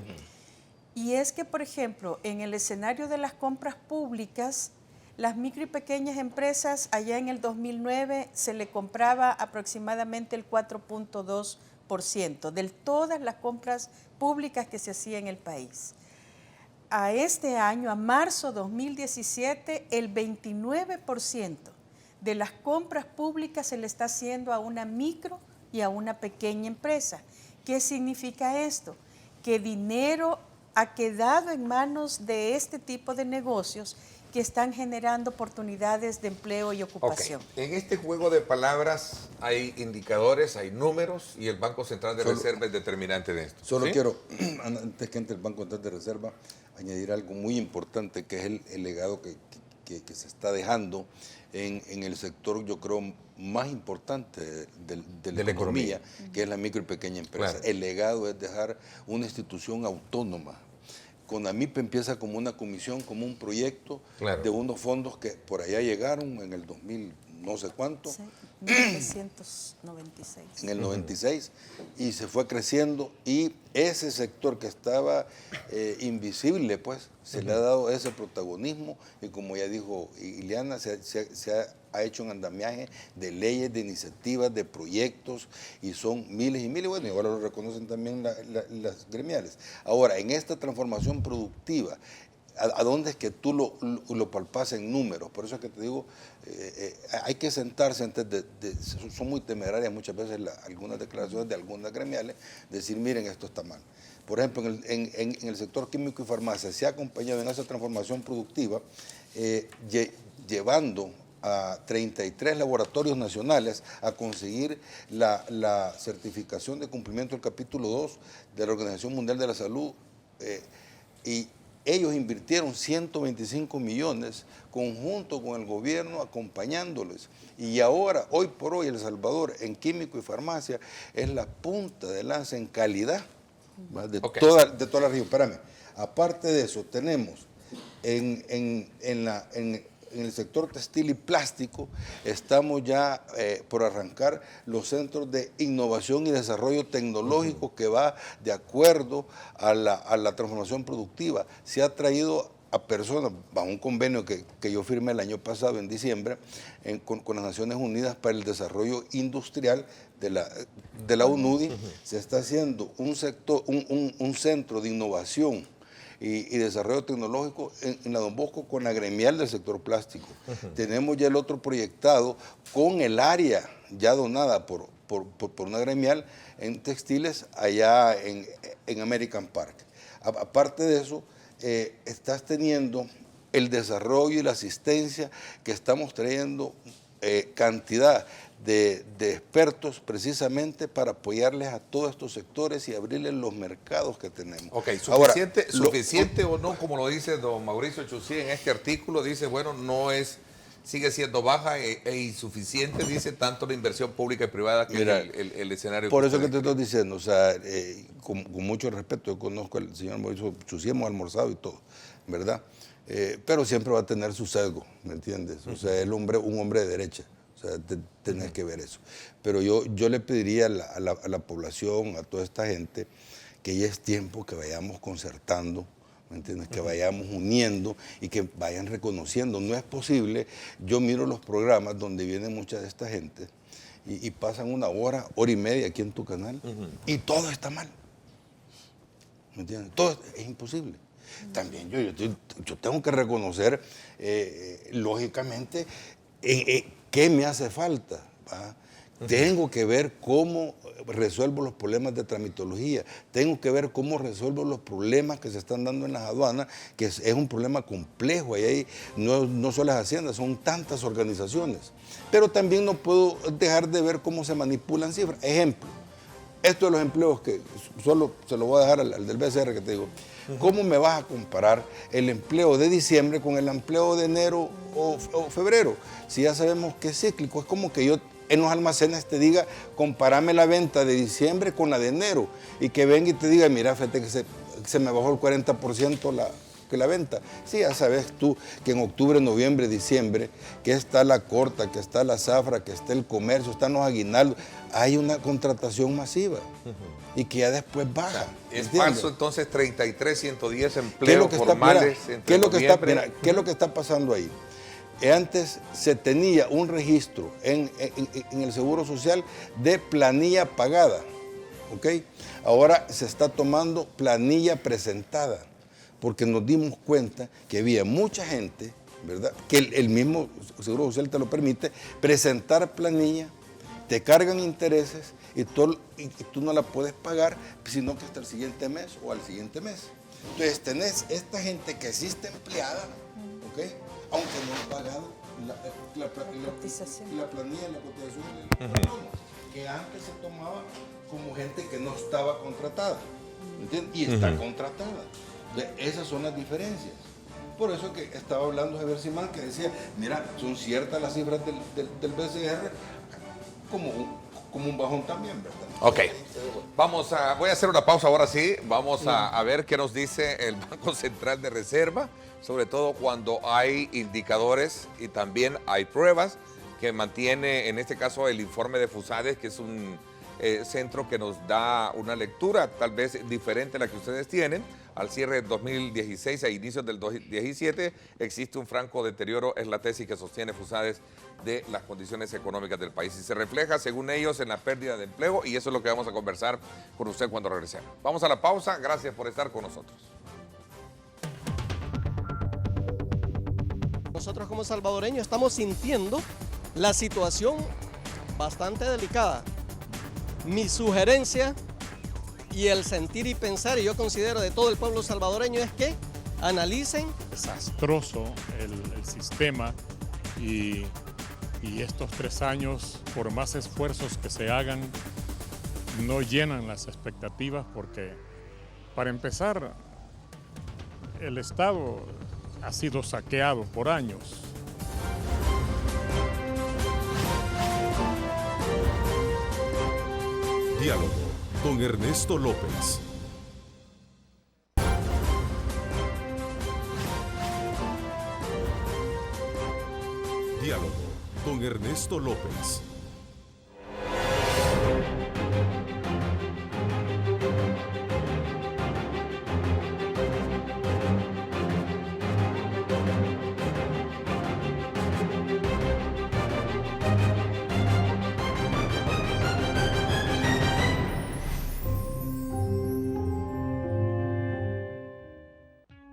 Speaker 4: Y es que, por ejemplo, en el escenario de las compras públicas, las micro y pequeñas empresas, allá en el 2009, se le compraba aproximadamente el 4.2% de todas las compras públicas que se hacían en el país. A este año, a marzo 2017, el 29% de las compras públicas se le está haciendo a una micro y a una pequeña empresa. ¿Qué significa esto? Que dinero ha quedado en manos de este tipo de negocios que están generando oportunidades de empleo y ocupación.
Speaker 2: En este juego de palabras hay indicadores, hay números, y el Banco Central de Reserva es determinante de esto.
Speaker 3: Solo quiero, antes que entre el Banco Central de Reserva, añadir algo muy importante, que es el legado que se está dejando en el sector, yo creo, más importante de la economía, que es la micro y pequeña empresa. Claro. El legado es dejar una institución autónoma. CONAMIPE empieza como una comisión, como un proyecto de unos fondos que por allá llegaron en el 2000, no sé cuánto.
Speaker 4: Sí, 1996.
Speaker 3: En el 96, y se fue creciendo, y ese sector que estaba invisible, pues, se le ha dado ese protagonismo, y como ya dijo Ileana, se ha hecho un andamiaje de leyes, de iniciativas, de proyectos, y son miles y miles, bueno, y ahora lo reconocen también las gremiales. Ahora, en esta transformación productiva, ¿a dónde es que tú lo palpas en números? Por eso es que te digo, hay que sentarse antes son muy temerarias muchas veces algunas declaraciones de algunas gremiales, decir, miren, esto está mal. Por ejemplo, en el sector químico y farmacia se ha acompañado en esa transformación productiva, llevando a 33 laboratorios nacionales a conseguir la certificación de cumplimiento del capítulo 2 de la Organización Mundial de la Salud, y ellos invirtieron 125 millones conjunto con el gobierno acompañándoles. Y ahora, hoy por hoy, El Salvador en químico y farmacia es la punta de lanza en calidad de toda la región. Espérame. Aparte de eso, tenemos en el sector textil y plástico, estamos ya por arrancar los centros de innovación y desarrollo tecnológico que va de acuerdo a la transformación productiva. Se ha traído a personas, bajo un convenio que yo firmé el año pasado, en diciembre, con las Naciones Unidas para el Desarrollo Industrial de la UNUDI, se está haciendo un centro de innovación y desarrollo tecnológico en la Don Bosco con la gremial del sector plástico. Tenemos ya el otro proyectado con el área ya donada por una gremial en textiles allá en American Park. Aparte de eso, estás teniendo el desarrollo y la asistencia que estamos trayendo cantidad de expertos precisamente para apoyarles a todos estos sectores y abrirles los mercados que tenemos.
Speaker 2: Ok,
Speaker 3: ¿suficiente,
Speaker 2: suficiente o no? Como lo dice don Mauricio Chusí en este artículo, dice, bueno, sigue siendo baja e insuficiente, dice, tanto la inversión pública y privada que
Speaker 3: mira,
Speaker 2: el escenario.
Speaker 3: Por eso que te estoy diciendo, o sea, con mucho respeto, yo conozco al señor Mauricio Chusí, hemos almorzado y todo, ¿verdad? Pero siempre va a tener su sesgo, ¿me entiendes? O sea, un hombre de derecha. O sea, tenés que ver eso. Pero yo le pediría a la población, a toda esta gente, que ya es tiempo que vayamos concertando, ¿me entiendes? Que vayamos uniendo y que vayan reconociendo. No es posible, yo miro los programas donde viene mucha de esta gente y pasan una hora y media aquí en tu canal y todo está mal. ¿Me entiendes? Todo es imposible. También yo tengo que reconocer, lógicamente, ¿qué me hace falta? ¿Va? Tengo que ver cómo resuelvo los problemas de tramitología, tengo que ver cómo resuelvo los problemas que se están dando en las aduanas, que es un problema complejo, y ahí no solo las haciendas, son tantas organizaciones. Pero también no puedo dejar de ver cómo se manipulan cifras. Ejemplo, esto de los empleos, que solo se lo voy a dejar al del BCR que te digo. ¿Cómo me vas a comparar el empleo de diciembre con el empleo de enero o febrero? Si ya sabemos que es cíclico, es como que yo en los almacenes te diga, compárame la venta de diciembre con la de enero, y que venga y te diga, mira, fíjate que se me bajó el 40% la venta. Sí, ya sabes tú que en octubre, noviembre, diciembre, que está la corta, que está la zafra, que está el comercio, están los aguinaldos, hay una contratación masiva y que ya después baja.
Speaker 2: Es falso entonces 33.110 empleos formales
Speaker 3: ¿Qué es lo que está pasando ahí? Antes se tenía un registro en el Seguro Social de planilla pagada, ¿ok? Ahora se está tomando planilla presentada, porque nos dimos cuenta que había mucha gente, ¿verdad? Que el mismo Seguro Social te lo permite, presentar planilla, te cargan intereses y tú no la puedes pagar, sino que hasta el siguiente mes o al siguiente mes. Entonces tenés esta gente que sí está empleada, ¿ok? Aunque no ha pagado la planilla, la cotización del patrono, que antes se tomaba como gente que no estaba contratada, ¿entiendes? Y está contratada. Esas son las diferencias. Por eso que estaba hablando Javier Simán, que decía, mira, son ciertas las cifras del BCR, como un bajón también, ¿verdad?
Speaker 2: Ok, voy a hacer una pausa ahora sí, vamos a ver qué nos dice el Banco Central de Reserva, sobre todo cuando hay indicadores y también hay pruebas que mantiene, en este caso, el informe de FUSADES, que es un centro que nos da una lectura tal vez diferente a la que ustedes tienen. Al cierre del 2016 a inicios del 2017 existe un franco deterioro, es la tesis que sostiene FUSADES, de las condiciones económicas del país. Y se refleja, según ellos, en la pérdida de empleo, y eso es lo que vamos a conversar con usted cuando regresemos. Vamos a la pausa, gracias por estar con nosotros.
Speaker 12: Nosotros como salvadoreños estamos sintiendo la situación bastante delicada. Mi sugerencia y el sentir y pensar, y yo considero de todo el pueblo salvadoreño, es que analicen.
Speaker 13: Desastroso el sistema y estos 3 años, por más esfuerzos que se hagan, no llenan las expectativas porque, para empezar, el Estado ha sido saqueado por años.
Speaker 1: Diálogo con Ernesto López. Diálogo con Ernesto López.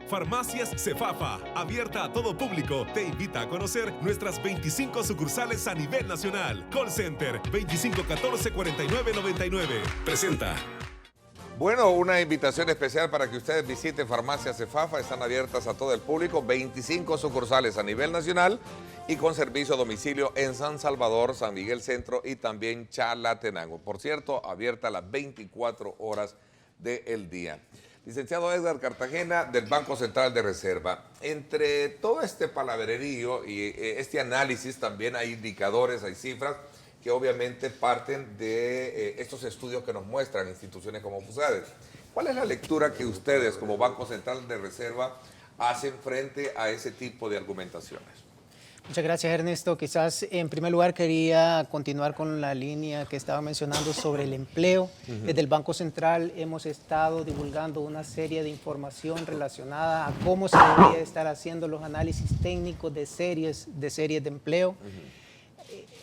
Speaker 9: Farmacias Cefafa, abierta a todo público, te invita a conocer nuestras 25 sucursales a nivel nacional. Call Center 2514-4999. Presenta.
Speaker 2: Bueno, una invitación especial para que ustedes visiten Farmacias Cefafa. Están abiertas a todo el público, 25 sucursales a nivel nacional y con servicio a domicilio en San Salvador, San Miguel Centro y también Chalatenango. Por cierto, abierta las 24 horas del día. Licenciado Edgar Cartagena, del Banco Central de Reserva. Entre todo este palabrerío y este análisis también hay indicadores, hay cifras que obviamente parten de estos estudios que nos muestran instituciones como FUSADES. ¿Cuál es la lectura que ustedes como Banco Central de Reserva hacen frente a ese tipo de argumentaciones?
Speaker 5: Muchas gracias, Ernesto. Quizás en primer lugar quería continuar con la línea que estaba mencionando sobre el empleo. Desde el Banco Central hemos estado divulgando una serie de información relacionada a cómo se debería estar haciendo los análisis técnicos de series de empleo.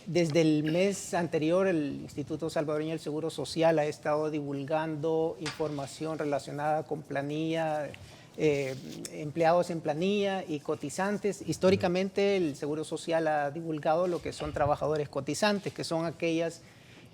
Speaker 5: Desde el mes anterior, el Instituto Salvadoreño del Seguro Social ha estado divulgando información relacionada con planilla, empleados en planilla y cotizantes. Históricamente el Seguro Social ha divulgado lo que son trabajadores cotizantes, que son aquellos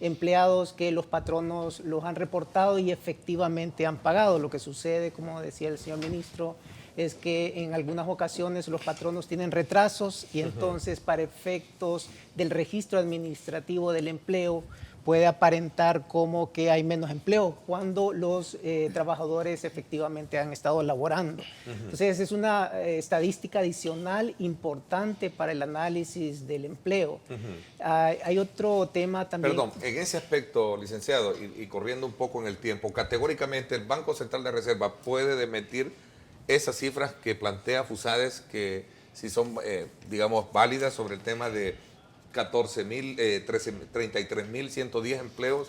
Speaker 5: empleados que los patronos los han reportado y efectivamente han pagado. Lo que sucede, como decía el señor ministro, es que en algunas ocasiones los patronos tienen retrasos y entonces para efectos del registro administrativo del empleo puede aparentar como que hay menos empleo cuando los trabajadores efectivamente han estado laborando. Entonces es una estadística adicional importante para el análisis del empleo. Hay otro tema también.
Speaker 2: Perdón, en ese aspecto, licenciado, y corriendo un poco en el tiempo, categóricamente el Banco Central de Reserva puede demitir esas cifras que plantea FUSADES, que si son, digamos, válidas sobre el tema de 33.110 empleos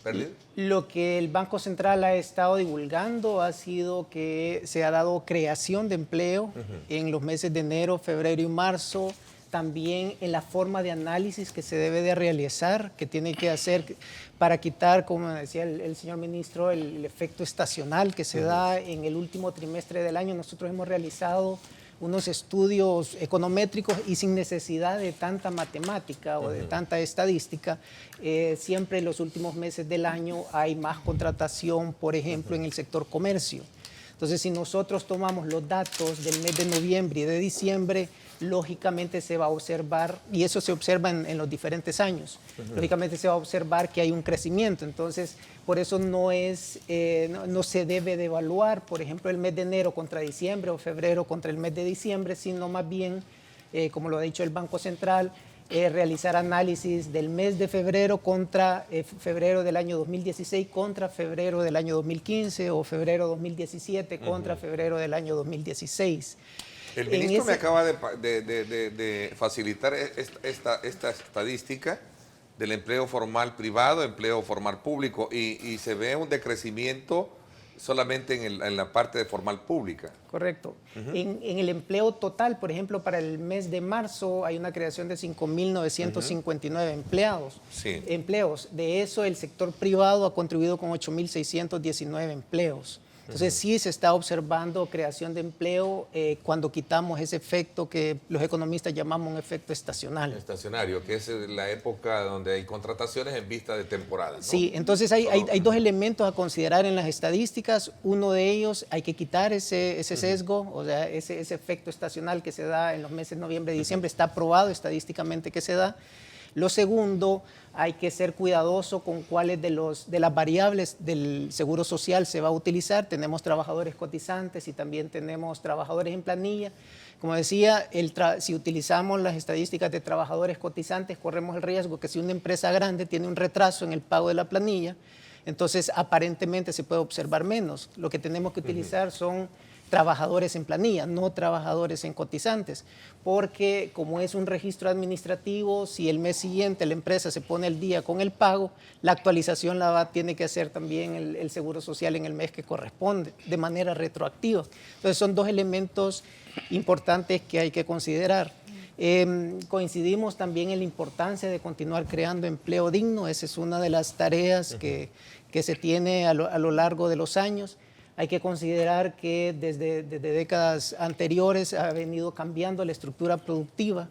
Speaker 2: perdidos.
Speaker 5: Lo que el Banco Central ha estado divulgando ha sido que se ha dado creación de empleo en los meses de enero, febrero y marzo, también en la forma de análisis que se debe de realizar, que tiene que hacer para quitar, como decía el señor ministro, el efecto estacional que se da en el último trimestre del año. Nosotros hemos realizado unos estudios econométricos y sin necesidad de tanta matemática o de tanta estadística. Siempre en los últimos meses del año hay más contratación, por ejemplo, en el sector comercio. Entonces, si nosotros tomamos los datos del mes de noviembre y de diciembre, lógicamente se va a observar, y eso se observa en los diferentes años, lógicamente se va a observar que hay un crecimiento. Entonces, por eso no se debe de evaluar, por ejemplo, el mes de enero contra diciembre o febrero contra el mes de diciembre, sino más bien, como lo ha dicho el Banco Central, realizar análisis del mes de febrero contra febrero del año 2016 contra febrero del año 2015 o febrero 2017 contra febrero del año 2016.
Speaker 2: El ministro me acaba de facilitar esta estadística del empleo formal privado, empleo formal público, y se ve un decrecimiento solamente en la parte de formal pública.
Speaker 5: Correcto. En el empleo total, por ejemplo, para el mes de marzo hay una creación de 5.959 empleados. Empleos. De eso, el sector privado ha contribuido con 8.619 empleos. Entonces sí se está observando creación de empleo cuando quitamos ese efecto que los economistas llamamos un efecto estacional.
Speaker 2: Estacionario, que es la época donde hay contrataciones en vista de temporada, ¿no?
Speaker 5: Sí, entonces hay dos elementos a considerar en las estadísticas. Uno de ellos, hay que quitar ese sesgo, o sea, ese efecto estacional que se da en los meses de noviembre y diciembre, está probado estadísticamente que se da. Lo segundo, hay que ser cuidadoso con cuáles de las variables del Seguro Social se va a utilizar. Tenemos trabajadores cotizantes y también tenemos trabajadores en planilla. Como decía, si utilizamos las estadísticas de trabajadores cotizantes, corremos el riesgo que si una empresa grande tiene un retraso en el pago de la planilla, entonces aparentemente se puede observar menos. Lo que tenemos que utilizar son trabajadores en planilla, no trabajadores en cotizantes, porque como es un registro administrativo, si el mes siguiente la empresa se pone al día con el pago, la actualización tiene que hacer también el Seguro Social en el mes que corresponde, de manera retroactiva. Entonces son dos elementos importantes que hay que considerar. Coincidimos también en la importancia de continuar creando empleo digno. Esa es una de las tareas que se tiene a lo largo de los años. Hay que considerar que desde décadas anteriores ha venido cambiando la estructura productiva,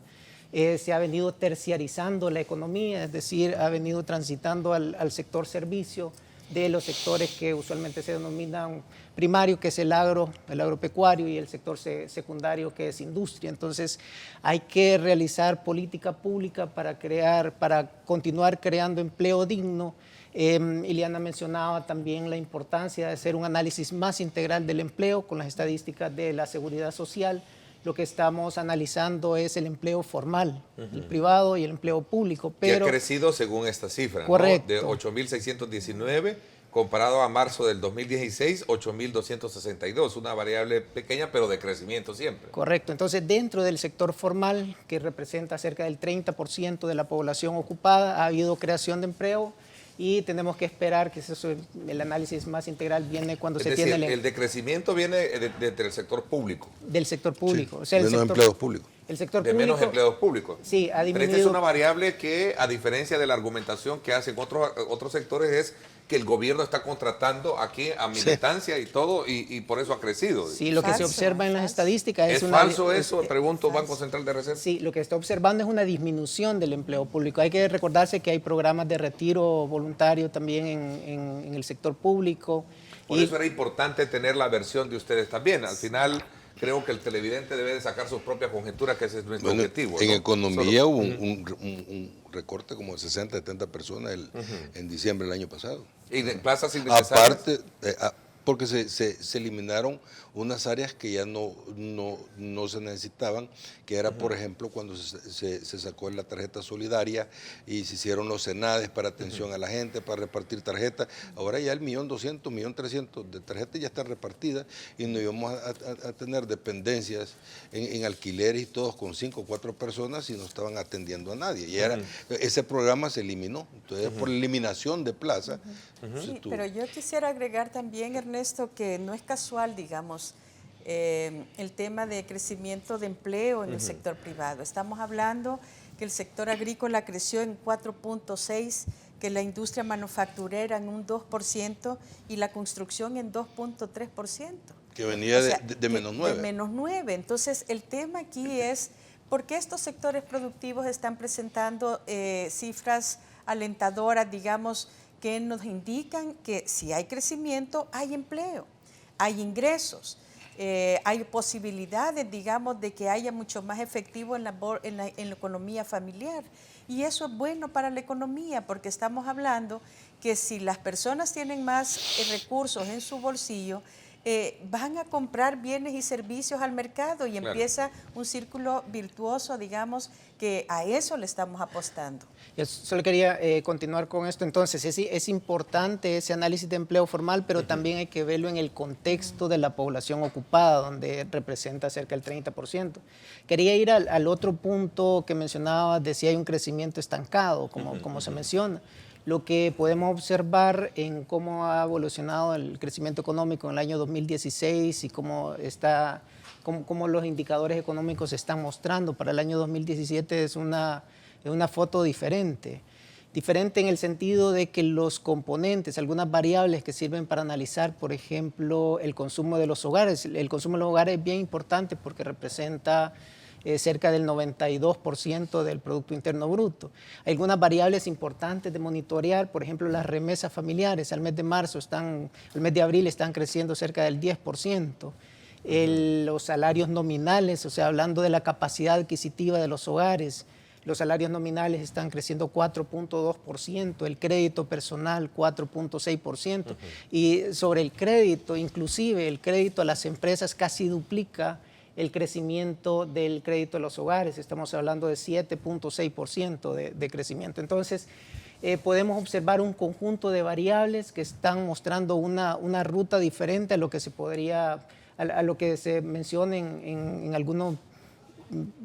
Speaker 5: se ha venido terciarizando la economía, es decir, ha venido transitando al sector servicio de los sectores que usualmente se denominan primario, que es el agropecuario, y el sector secundario, que es industria. Entonces, hay que realizar política pública para continuar creando empleo digno. Ileana mencionaba también la importancia de hacer un análisis más integral del empleo con las estadísticas de la seguridad social. Lo que estamos analizando es el empleo formal, el privado y el empleo público. Pero
Speaker 2: que ha crecido según esta cifra,
Speaker 5: correcto,
Speaker 2: ¿no? De 8.619 comparado a marzo del 2016, 8.262, una variable pequeña pero de crecimiento siempre.
Speaker 5: Correcto, entonces dentro del sector formal, que representa cerca del 30% de la población ocupada, ha habido creación de empleo, y tenemos que esperar que el análisis más integral viene cuando se tiene
Speaker 2: el decrecimiento viene del sector público.
Speaker 5: Del sector público.
Speaker 3: Sí,
Speaker 5: o sea,
Speaker 3: menos empleos públicos.
Speaker 5: El sector
Speaker 2: de
Speaker 5: público,
Speaker 2: menos empleos públicos.
Speaker 5: Sí, ha disminuido.
Speaker 2: Pero esta es una variable que, a diferencia de la argumentación que hacen otros sectores, es que el gobierno está contratando aquí a militancia y todo, y por eso ha crecido.
Speaker 5: Sí, lo que se observa en las estadísticas
Speaker 2: ¿Es falso eso? Pregunto, Banco Central de Reserva.
Speaker 5: Sí, lo que está observando es una disminución del empleo público. Hay que recordarse que hay programas de retiro voluntario también en el sector público.
Speaker 2: Por eso era importante tener la versión de ustedes también. Al final, creo que el televidente debe de sacar sus propias conjeturas, que ese es nuestro objetivo.
Speaker 3: En
Speaker 2: ¿no?
Speaker 3: economía hubo un recorte como de 60, 70 personas en diciembre del año pasado.
Speaker 2: ¿Y de plazas innecesarias?
Speaker 3: Aparte, porque se eliminaron unas áreas que ya no se necesitaban, que era, por ejemplo, cuando se sacó la tarjeta solidaria y se hicieron los CENADES para atención a la gente, para repartir tarjetas. Ahora ya el 1.200.000, 1.300.000 de tarjetas ya están repartidas, y no íbamos a tener dependencias en alquileres y todos con 5 o 4 personas, y no estaban atendiendo a nadie. Y ese programa se eliminó. Entonces, por eliminación de plaza.
Speaker 4: Sí, pero yo quisiera agregar también, Ernesto, que no es casual, digamos, el tema de crecimiento de empleo en el sector privado. Estamos hablando que el sector agrícola creció en 4.6%, que la industria manufacturera en un 2% y la construcción en 2.3%.
Speaker 3: Que venía de menos 9.
Speaker 4: De menos 9. Entonces, el tema aquí es por qué estos sectores productivos están presentando cifras alentadoras, digamos, que nos indican que si hay crecimiento, hay empleo, hay ingresos, hay posibilidades, digamos, de que haya mucho más efectivo en la economía familiar. Y eso es bueno para la economía, porque estamos hablando que si las personas tienen más recursos en su bolsillo, van a comprar bienes y servicios al mercado, y empieza un círculo virtuoso, digamos, que a eso le estamos apostando.
Speaker 5: Yo solo quería continuar con esto. Entonces, es importante ese análisis de empleo formal, pero también hay que verlo en el contexto de la población ocupada, donde representa cerca del 30%. Quería ir al otro punto que mencionaba, de si hay un crecimiento estancado, como se menciona. Lo que podemos observar en cómo ha evolucionado el crecimiento económico en el año 2016 y cómo los indicadores económicos se están mostrando para el año 2017 es una foto diferente. Diferente en el sentido de que los componentes, algunas variables que sirven para analizar, por ejemplo, el consumo de los hogares. El consumo de los hogares es bien importante porque representa cerca del 92% del Producto Interno Bruto. Hay algunas variables importantes de monitorear, por ejemplo, las remesas familiares al mes de marzo al mes de abril están creciendo cerca del 10%. Los salarios nominales, o sea, hablando de la capacidad adquisitiva de los hogares, los salarios nominales están creciendo 4.2%, el crédito personal 4.6%, y sobre el crédito, inclusive el crédito a las empresas casi duplica el crecimiento del crédito a los hogares. Estamos hablando de 7.6% de crecimiento. Entonces, podemos observar un conjunto de variables que están mostrando una ruta diferente a lo que se podría a lo que se menciona en algunos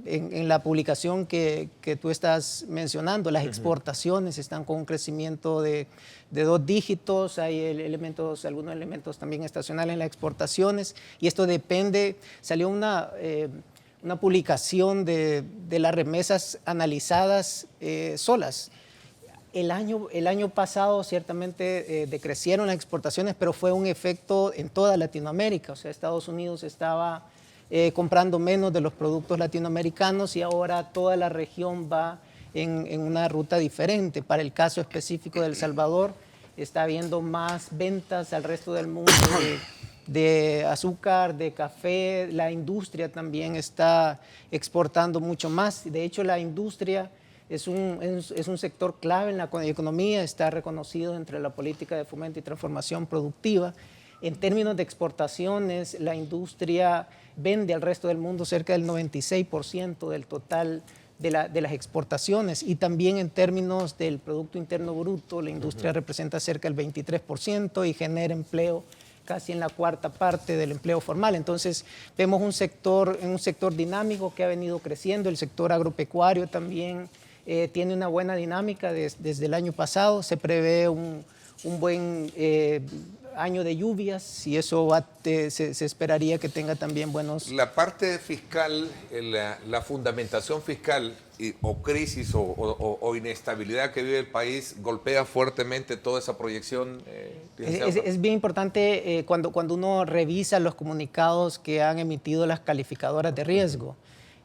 Speaker 5: en la publicación que tú estás mencionando, las exportaciones están con un crecimiento de 2 dígitos, hay algunos elementos también estacionales en las exportaciones, y esto depende, salió una publicación de las remesas analizadas solas. El año pasado ciertamente decrecieron las exportaciones, pero fue un efecto en toda Latinoamérica, o sea, Estados Unidos estaba comprando menos de los productos latinoamericanos y ahora toda la región va en una ruta diferente. Para el caso específico de El Salvador, está habiendo más ventas al resto del mundo de azúcar, de café. La industria también está exportando mucho más. De hecho, la industria es un sector clave en la economía, está reconocido entre la política de fomento y transformación productiva. En términos de exportaciones, la industria vende al resto del mundo cerca del 96% del total de las exportaciones, y también en términos del Producto Interno Bruto, la industria representa cerca del 23% y genera empleo casi en la 1/4 parte del empleo formal. Entonces vemos un sector dinámico que ha venido creciendo. El sector agropecuario también tiene una buena dinámica desde el año pasado. Se prevé un buen año de lluvias y eso se esperaría que tenga también buenos...
Speaker 2: La parte fiscal, la fundamentación fiscal o crisis o inestabilidad que vive el país golpea fuertemente toda esa proyección.
Speaker 5: Es bien importante cuando uno revisa los comunicados que han emitido las calificadoras de riesgo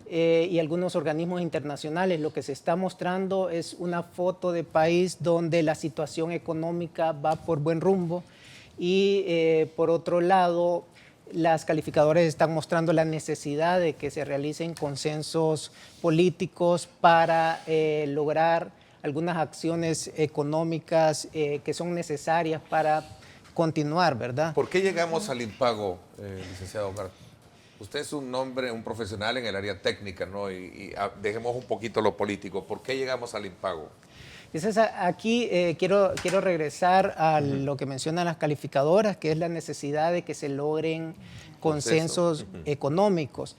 Speaker 5: y algunos organismos internacionales. Lo que se está mostrando es una foto de país donde la situación económica va por buen rumbo. Y por otro lado, las calificadoras están mostrando la necesidad de que se realicen consensos políticos para lograr algunas acciones económicas que son necesarias para continuar, ¿verdad?
Speaker 2: ¿Por qué llegamos al impago, licenciado Omar? Usted es un hombre, un profesional en el área técnica, ¿no? Y dejemos un poquito lo político. ¿Por qué llegamos al impago?
Speaker 5: Entonces, aquí quiero regresar a lo que mencionan las calificadoras, que es la necesidad de que se logren consensos económicos.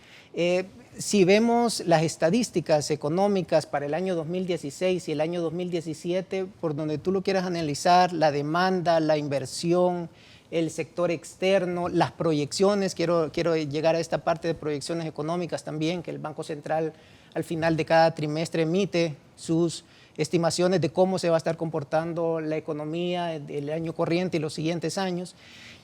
Speaker 5: Si vemos las estadísticas económicas para el año 2016 y el año 2017, por donde tú lo quieras analizar, la demanda, la inversión, el sector externo, las proyecciones, quiero llegar a esta parte de proyecciones económicas también, que el Banco Central al final de cada trimestre emite sus estimaciones de cómo se va a estar comportando la economía el año corriente y los siguientes años,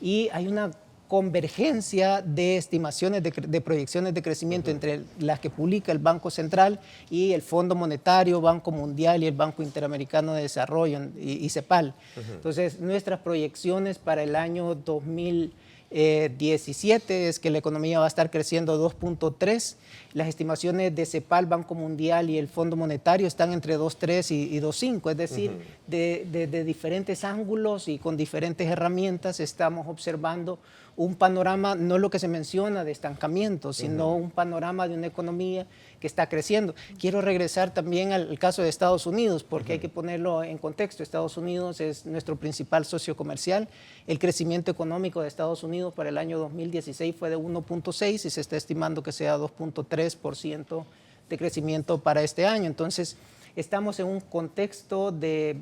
Speaker 5: y hay una convergencia de estimaciones de proyecciones de crecimiento entre las que publica el Banco Central y el Fondo Monetario, Banco Mundial y el Banco Interamericano de Desarrollo y CEPAL. Entonces, nuestras proyecciones para el año 2017 es que la economía va a estar creciendo 2.3. Las estimaciones de CEPAL, Banco Mundial y el Fondo Monetario están entre 2.3 y 2.5, es decir, de diferentes ángulos y con diferentes herramientas estamos observando un panorama, no lo que se menciona de estancamiento, sino un panorama de una economía que está creciendo. Quiero regresar también al caso de Estados Unidos, porque hay que ponerlo en contexto. Estados Unidos es nuestro principal socio comercial. El crecimiento económico de Estados Unidos para el año 2016 fue de 1.6 y se está estimando que sea 2.3% de crecimiento para este año. Entonces, estamos en un contexto de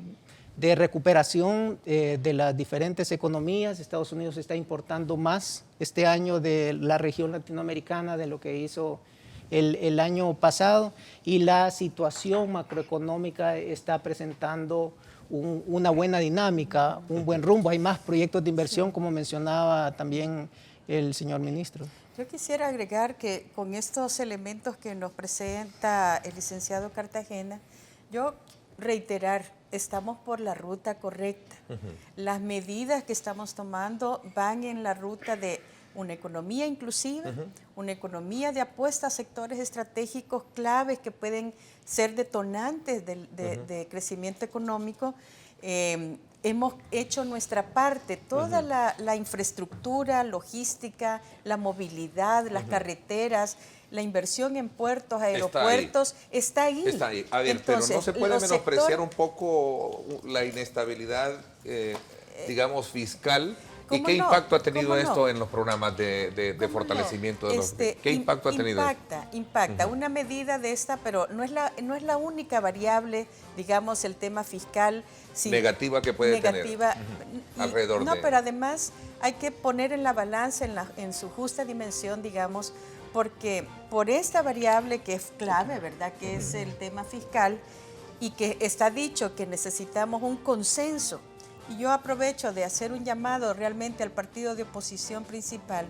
Speaker 5: recuperación de las diferentes economías. Estados Unidos está importando más este año de la región latinoamericana de lo que hizo el año pasado, y la situación macroeconómica está presentando una buena dinámica, un buen rumbo. Hay más proyectos de inversión, como mencionaba también el señor ministro.
Speaker 4: Yo quisiera agregar que con estos elementos que nos presenta el licenciado Cartagena, yo reiterar, estamos por la ruta correcta. Las medidas que estamos tomando van en la ruta de una economía inclusiva, una economía de apuesta a sectores estratégicos claves que pueden ser detonantes de crecimiento económico. Hemos hecho nuestra parte, toda la infraestructura, logística, la movilidad, las carreteras, la inversión en puertos, aeropuertos, está ahí.
Speaker 2: Está ahí. A ver, entonces, pero no se puede menospreciar un poco la inestabilidad, digamos, fiscal ¿Y qué impacto ha tenido esto en los programas de fortalecimiento de los... ¿Qué impacto ha tenido esto?
Speaker 4: Impacta. Una medida de esta, pero no es la única variable, digamos, el tema fiscal.
Speaker 2: Negativa que puede tener. Alrededor
Speaker 4: no,
Speaker 2: de...
Speaker 4: pero además hay que poner en la balanza, en su justa dimensión, digamos, porque por esta variable que es clave, ¿verdad?, que es el tema fiscal, y que está dicho que necesitamos un consenso. Y yo aprovecho de hacer un llamado realmente al partido de oposición principal,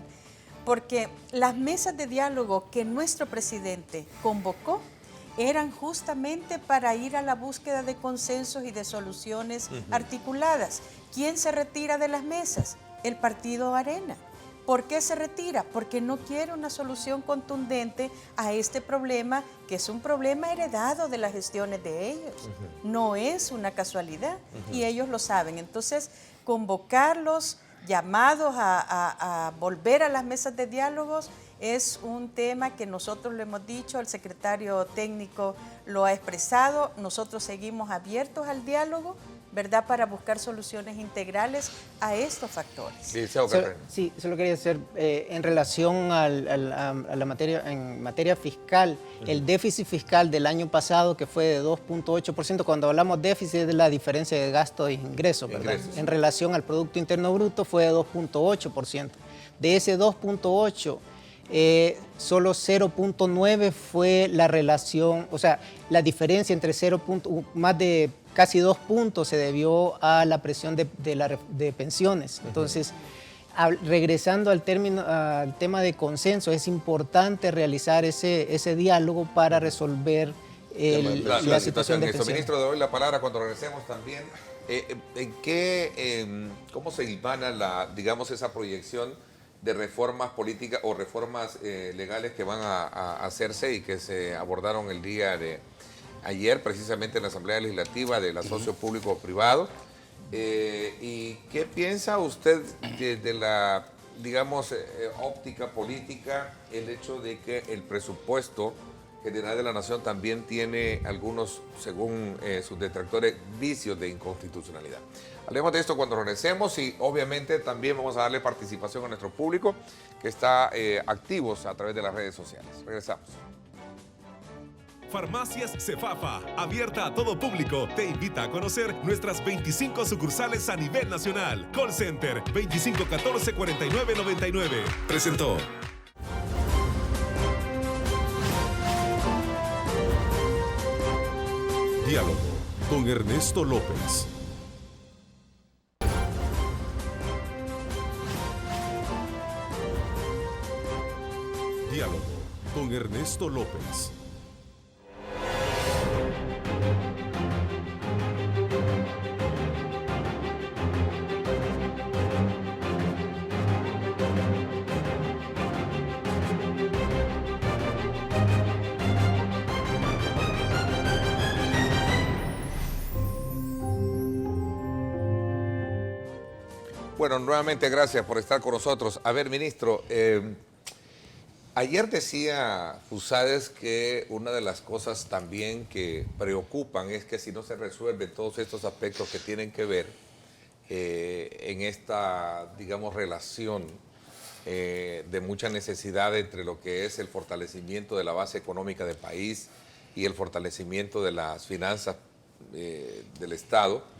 Speaker 4: porque las mesas de diálogo que nuestro presidente convocó eran justamente para ir a la búsqueda de consensos y de soluciones articuladas. ¿Quién se retira de las mesas? El partido Arena. ¿Por qué se retira? Porque no quiere una solución contundente a este problema, que es un problema heredado de las gestiones de ellos. No es una casualidad y ellos lo saben. Entonces, convocarlos, llamados a volver a las mesas de diálogos, es un tema que nosotros lo hemos dicho, el secretario técnico lo ha expresado, nosotros seguimos abiertos al diálogo, ¿verdad?, para buscar soluciones integrales a estos factores.
Speaker 5: Sí, solo quería hacer en relación a la materia fiscal, el déficit fiscal del año pasado, que fue de 2.8%, cuando hablamos déficit es de la diferencia de gasto e ingresos, ¿verdad? En relación al Producto Interno Bruto fue de 2.8%. De ese 2.8%, solo 0.9 fue la relación, o sea, la diferencia entre más de casi 2 puntos se debió a la presión de pensiones. Entonces, regresando al tema de consenso, es importante realizar ese diálogo para resolver la situación de pensiones.
Speaker 2: Ministro, le doy la palabra cuando regresemos también. ¿Cómo se ilvana digamos, esa proyección de reformas políticas o reformas legales que van a hacerse y que se abordaron el día de ayer precisamente en la Asamblea Legislativa del Asocio Público-Privado? ¿Y qué piensa usted de la, digamos, óptica política, el hecho de que el presupuesto general de la Nación también tiene algunos, según sus detractores, vicios de inconstitucionalidad? Hablemos de esto cuando regresemos y obviamente también vamos a darle participación a nuestro público que está activos a través de las redes sociales. Regresamos.
Speaker 9: Farmacias Cefafa, abierta a todo público, te invita a conocer nuestras 25 sucursales a nivel nacional. Call Center 2514-4999. Presentó.
Speaker 1: Diálogo con Ernesto López. Diálogo con Ernesto López.
Speaker 2: Bueno, nuevamente gracias por estar con nosotros. A ver, ministro, ayer decía Fusades que una de las cosas también que preocupan es que si no se resuelven todos estos aspectos que tienen que ver en esta, digamos, relación de mucha necesidad entre lo que es el fortalecimiento de la base económica del país y el fortalecimiento de las finanzas del Estado,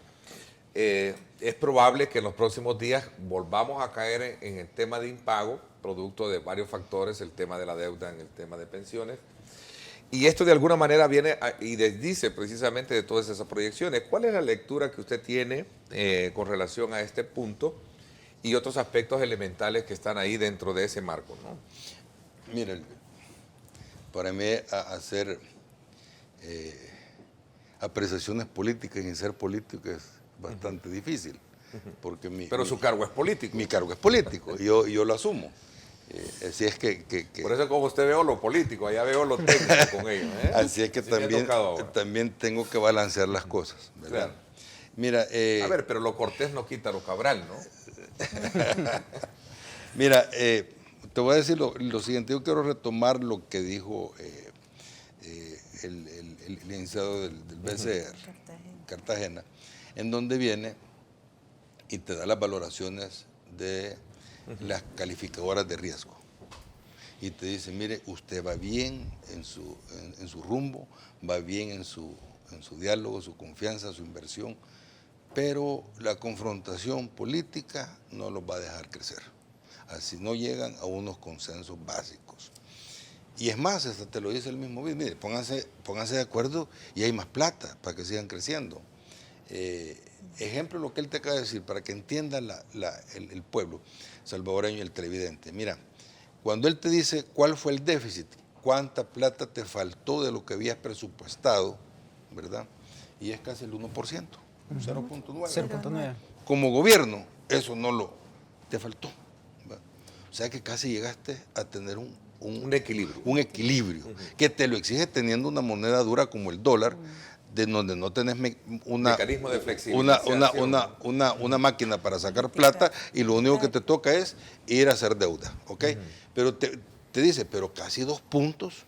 Speaker 2: es probable que en los próximos días volvamos a caer en el tema de impago, producto de varios factores, el tema de la deuda en el tema de pensiones. Y esto de alguna manera viene y desdice precisamente de todas esas proyecciones. ¿Cuál es la lectura que usted tiene con relación a este punto y otros aspectos elementales que están ahí dentro de ese marco, ¿no?
Speaker 3: Mira, para mí hacer apreciaciones políticas y ser político es bastante difícil. Porque
Speaker 2: pero su cargo es político.
Speaker 3: Mi cargo es político, yo lo asumo. Así es que...
Speaker 2: Por eso como usted veo lo político, allá veo lo técnico con ellos.
Speaker 3: Así es que también tengo que balancear las cosas, ¿verdad?
Speaker 2: Claro.
Speaker 3: Mira,
Speaker 2: a ver, pero lo cortés no quita lo cabral, ¿no?
Speaker 3: Mira, te voy a decir lo siguiente. Yo quiero retomar lo que dijo el licenciado del BCR, Cartagena, en donde viene y te da las valoraciones de las calificadoras de riesgo. Y te dice, mire, usted va bien en su rumbo, va bien en su diálogo, su confianza, su inversión, pero la confrontación política no los va a dejar crecer. Así no llegan a unos consensos básicos. Y es más, hasta te lo dice el mismo BID, mire, pónganse de acuerdo y hay más plata para que sigan creciendo. Ejemplo lo que él te acaba de decir, para que entienda el pueblo salvadoreño y el televidente. Mira, cuando él te dice cuál fue el déficit, cuánta plata te faltó de lo que habías presupuestado, ¿verdad? Y es casi el 1%, 0.9.
Speaker 5: 0.9.
Speaker 3: Como gobierno, eso te faltó. ¿verdad? O sea que casi llegaste a tener un equilibrio. Un equilibrio, que te lo exige teniendo una moneda dura como el dólar, de donde no tenés
Speaker 2: mecanismo de flexibilización.
Speaker 3: una máquina para sacar plata y lo único que te toca es ir a hacer deuda, ¿ok? Pero te dice, pero casi 2 puntos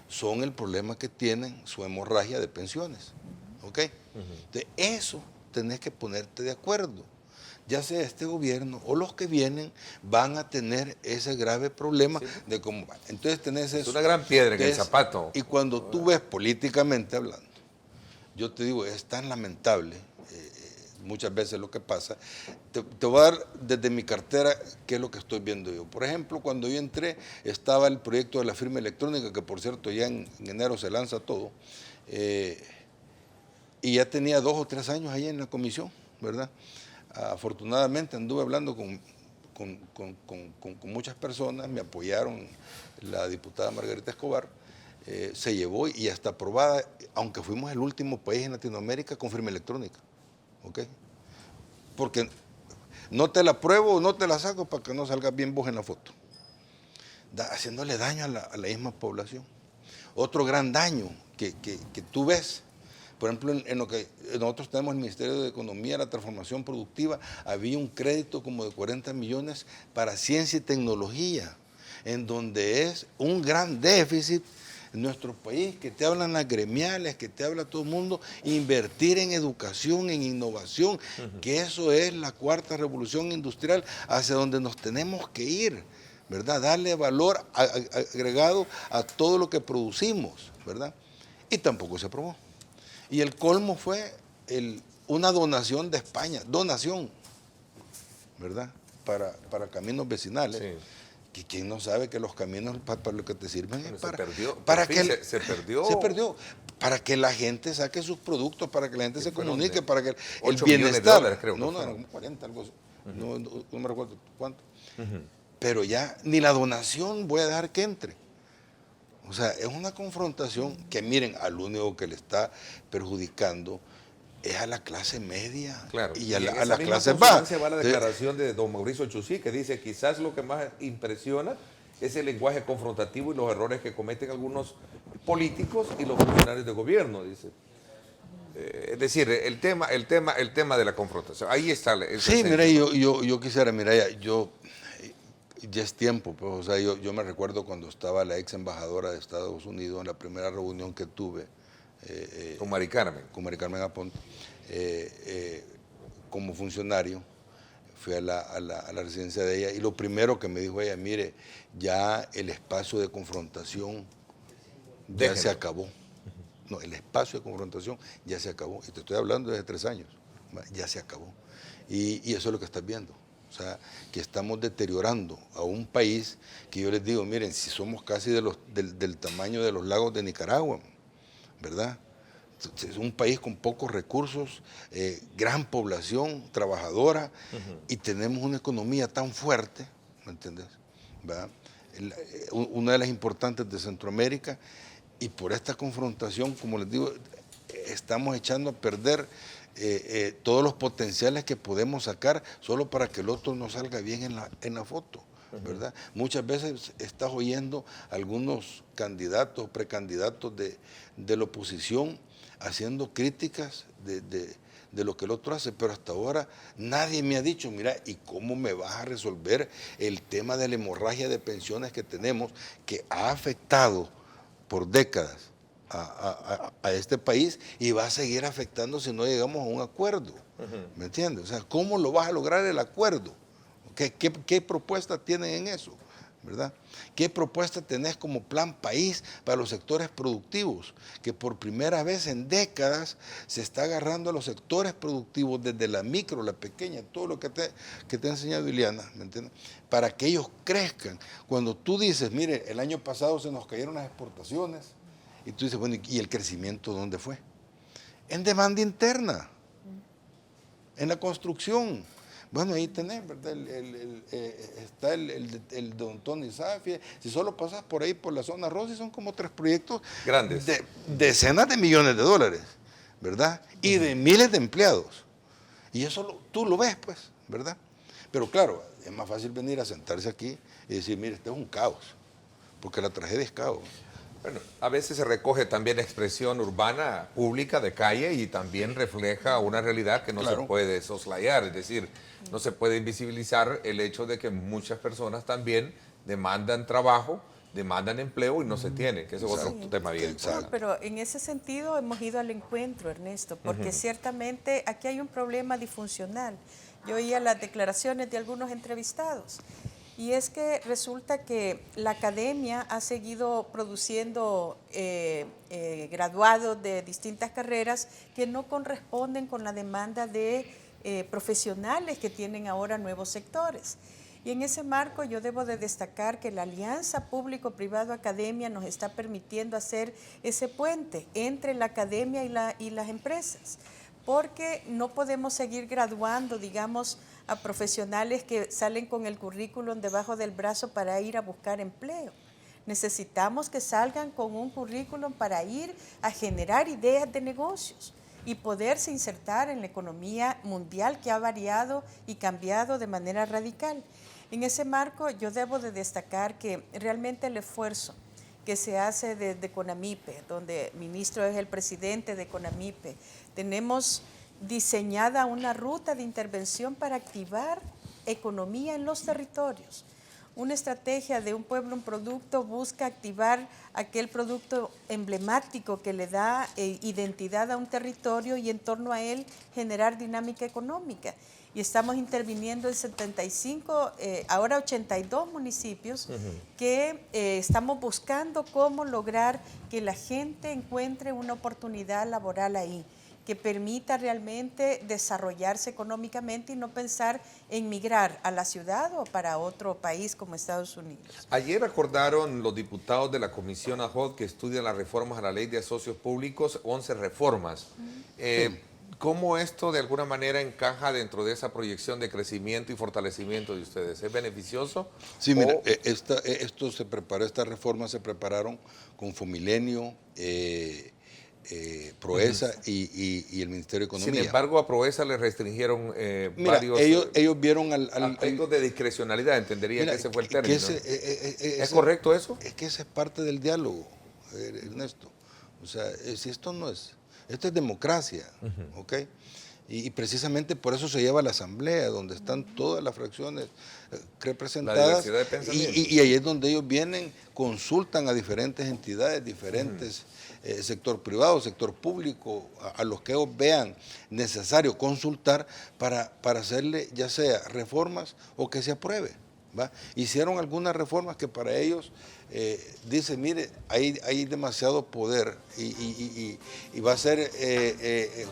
Speaker 3: son el problema que tienen su hemorragia de pensiones, ¿ok? De eso tenés que ponerte de acuerdo. Ya sea este gobierno o los que vienen van a tener ese grave problema de cómo va. Entonces tenés eso.
Speaker 2: Es una gran piedra en el zapato.
Speaker 3: Y cuando tú ves políticamente hablando, yo te digo, es tan lamentable muchas veces lo que pasa. Te voy a dar desde mi cartera qué es lo que estoy viendo yo. Por ejemplo, cuando yo entré, estaba el proyecto de la firma electrónica, que por cierto ya en enero se lanza todo, y ya tenía 2 o 3 años ahí en la comisión, ¿verdad? Afortunadamente anduve hablando con muchas personas, me apoyaron la diputada Margarita Escobar, se llevó y hasta aprobada, aunque fuimos el último país en Latinoamérica con firma electrónica, ¿ok? Porque no te la apruebo o no te la saco para que no salgas bien vos en la foto, haciéndole daño a la misma población. Otro gran daño que tú ves, por ejemplo, en lo que nosotros tenemos el Ministerio de Economía, la transformación productiva, había un crédito como de 40 millones para ciencia y tecnología, en donde es un gran déficit en nuestro país, que te hablan las gremiales, que te habla todo el mundo, invertir en educación, en innovación, que eso es la 4ª revolución industrial hacia donde nos tenemos que ir, ¿verdad? Darle valor agregado a todo lo que producimos, ¿verdad? Y tampoco se aprobó. Y el colmo fue una donación de España, ¿verdad? Para caminos vecinales. Sí. Que quien no sabe que los caminos para lo que te sirven es
Speaker 2: se perdió.
Speaker 3: Se perdió. Para que la gente saque sus productos, para que la gente se comunique, para que el bienestar. $8 millones, creo. No, eran como 40, algo así. No me recuerdo cuánto. Pero ya ni la donación voy a dejar que entre. O sea, es una confrontación que, miren, al único que le está perjudicando es a la clase media,
Speaker 2: claro,
Speaker 3: y a la clase baja.
Speaker 2: Va la declaración de don Mauricio Chusí, que dice, quizás lo que más impresiona es el lenguaje confrontativo y los errores que cometen algunos políticos y los funcionarios de gobierno, dice. Es decir, el tema de la confrontación. Ahí está.
Speaker 3: Sí, mira, yo quisiera, mira, ya es tiempo, pues, o sea, yo me recuerdo cuando estaba la ex embajadora de Estados Unidos en la primera reunión que tuve.
Speaker 2: Con Mari Carmen.
Speaker 3: Con Mari Carmen Aponte. Como funcionario, fui a la residencia de ella y lo primero que me dijo ella, mire, ya el espacio de confrontación ya se acabó. No, el espacio de confrontación ya se acabó. Y te estoy hablando desde 3 años. Ya se acabó. Y eso es lo que estás viendo. O sea, que estamos deteriorando a un país que yo les digo, miren, si somos casi del tamaño de los lagos de Nicaragua, ¿verdad? Es un país con pocos recursos, gran población trabajadora, y tenemos una economía tan fuerte, ¿me entiendes? ¿Verdad? Una de las importantes de Centroamérica, y por esta confrontación, como les digo, estamos echando a perder todos los potenciales que podemos sacar solo para que el otro no salga bien en la foto, ¿verdad? Muchas veces estás oyendo algunos candidatos, precandidatos de la oposición haciendo críticas de lo que el otro hace, pero hasta ahora nadie me ha dicho, mira, ¿y cómo me vas a resolver el tema de la hemorragia de pensiones que tenemos, que ha afectado por décadas a este país y va a seguir afectando si no llegamos a un acuerdo? ¿Me entiendes? O sea, ¿cómo lo vas a lograr el acuerdo? ¿Qué propuesta tienen en eso? ¿Verdad? ¿Qué propuesta tenés como plan país para los sectores productivos? Que por primera vez en décadas se está agarrando a los sectores productivos desde la micro, la pequeña, todo lo que te ha enseñado Ileana, ¿me entiendes? Para que ellos crezcan. Cuando tú dices, mire, el año pasado se nos cayeron las exportaciones, y tú dices, bueno, ¿y el crecimiento dónde fue? En demanda interna, en la construcción. Bueno, ahí tenés, ¿verdad? Está el don Tony Safie. Si solo pasas por ahí, por la zona Rossi, son como 3 proyectos
Speaker 2: grandes,
Speaker 3: de decenas de millones de dólares, ¿verdad? Y de miles de empleados. Y eso tú lo ves, pues, ¿verdad? Pero claro, es más fácil venir a sentarse aquí y decir, mire, este es un caos, porque la tragedia es caos.
Speaker 2: Bueno, a veces se recoge también expresión urbana, pública, de calle, y también refleja una realidad que no se puede soslayar. Es decir, no se puede invisibilizar el hecho de que muchas personas también demandan trabajo, demandan empleo y no se tiene, que eso es otro tema bien importante.
Speaker 4: No, pero en ese sentido hemos ido al encuentro, Ernesto, porque ciertamente aquí hay un problema disfuncional. Yo oía las declaraciones de algunos entrevistados. Y es que resulta que la academia ha seguido produciendo graduados de distintas carreras que no corresponden con la demanda de profesionales que tienen ahora nuevos sectores. Y en ese marco yo debo de destacar que la alianza público-privado-academia nos está permitiendo hacer ese puente entre la academia y las empresas, porque no podemos seguir graduando, digamos, a profesionales que salen con el currículum debajo del brazo para ir a buscar empleo. Necesitamos que salgan con un currículum para ir a generar ideas de negocios y poderse insertar en la economía mundial que ha variado y cambiado de manera radical. En ese marco yo debo de destacar que realmente el esfuerzo que se hace desde CONAMIPE, donde el ministro es el presidente de CONAMIPE, tenemos diseñada una ruta de intervención para activar economía en los territorios. Una estrategia de un pueblo, un producto, busca activar aquel producto emblemático que le da identidad a un territorio y en torno a él generar dinámica económica. Y estamos interviniendo en 75, ahora 82 municipios que estamos buscando cómo lograr que la gente encuentre una oportunidad laboral ahí, que permita realmente desarrollarse económicamente y no pensar en migrar a la ciudad o para otro país como Estados Unidos.
Speaker 2: Ayer acordaron los diputados de la Comisión ad hoc que estudia las reformas a la Ley de Asocios Públicos, 11 reformas. ¿Cómo esto de alguna manera encaja dentro de esa proyección de crecimiento y fortalecimiento de ustedes? ¿Es beneficioso?
Speaker 3: Sí, mira, estas reformas se prepararon con Fomilenio, Proesa y el Ministerio de Economía.
Speaker 2: Sin embargo, a Proesa le restringieron varios
Speaker 3: ellos vieron
Speaker 2: aspectos de discrecionalidad, entendería que ese fue el término. ¿Es correcto eso?
Speaker 3: Es que esa es parte del diálogo, Ernesto. O sea, si esto es democracia, ¿ok? Y precisamente por eso se lleva a la Asamblea, donde están todas las fracciones representadas.
Speaker 2: La diversidad de pensamiento.
Speaker 3: Y ahí es donde ellos vienen, consultan a diferentes entidades, diferentes sector privado, sector público, a los que ellos vean necesario consultar para hacerle ya sea reformas o que se apruebe, ¿va? Hicieron algunas reformas que para ellos dicen, mire, hay demasiado poder y va a ser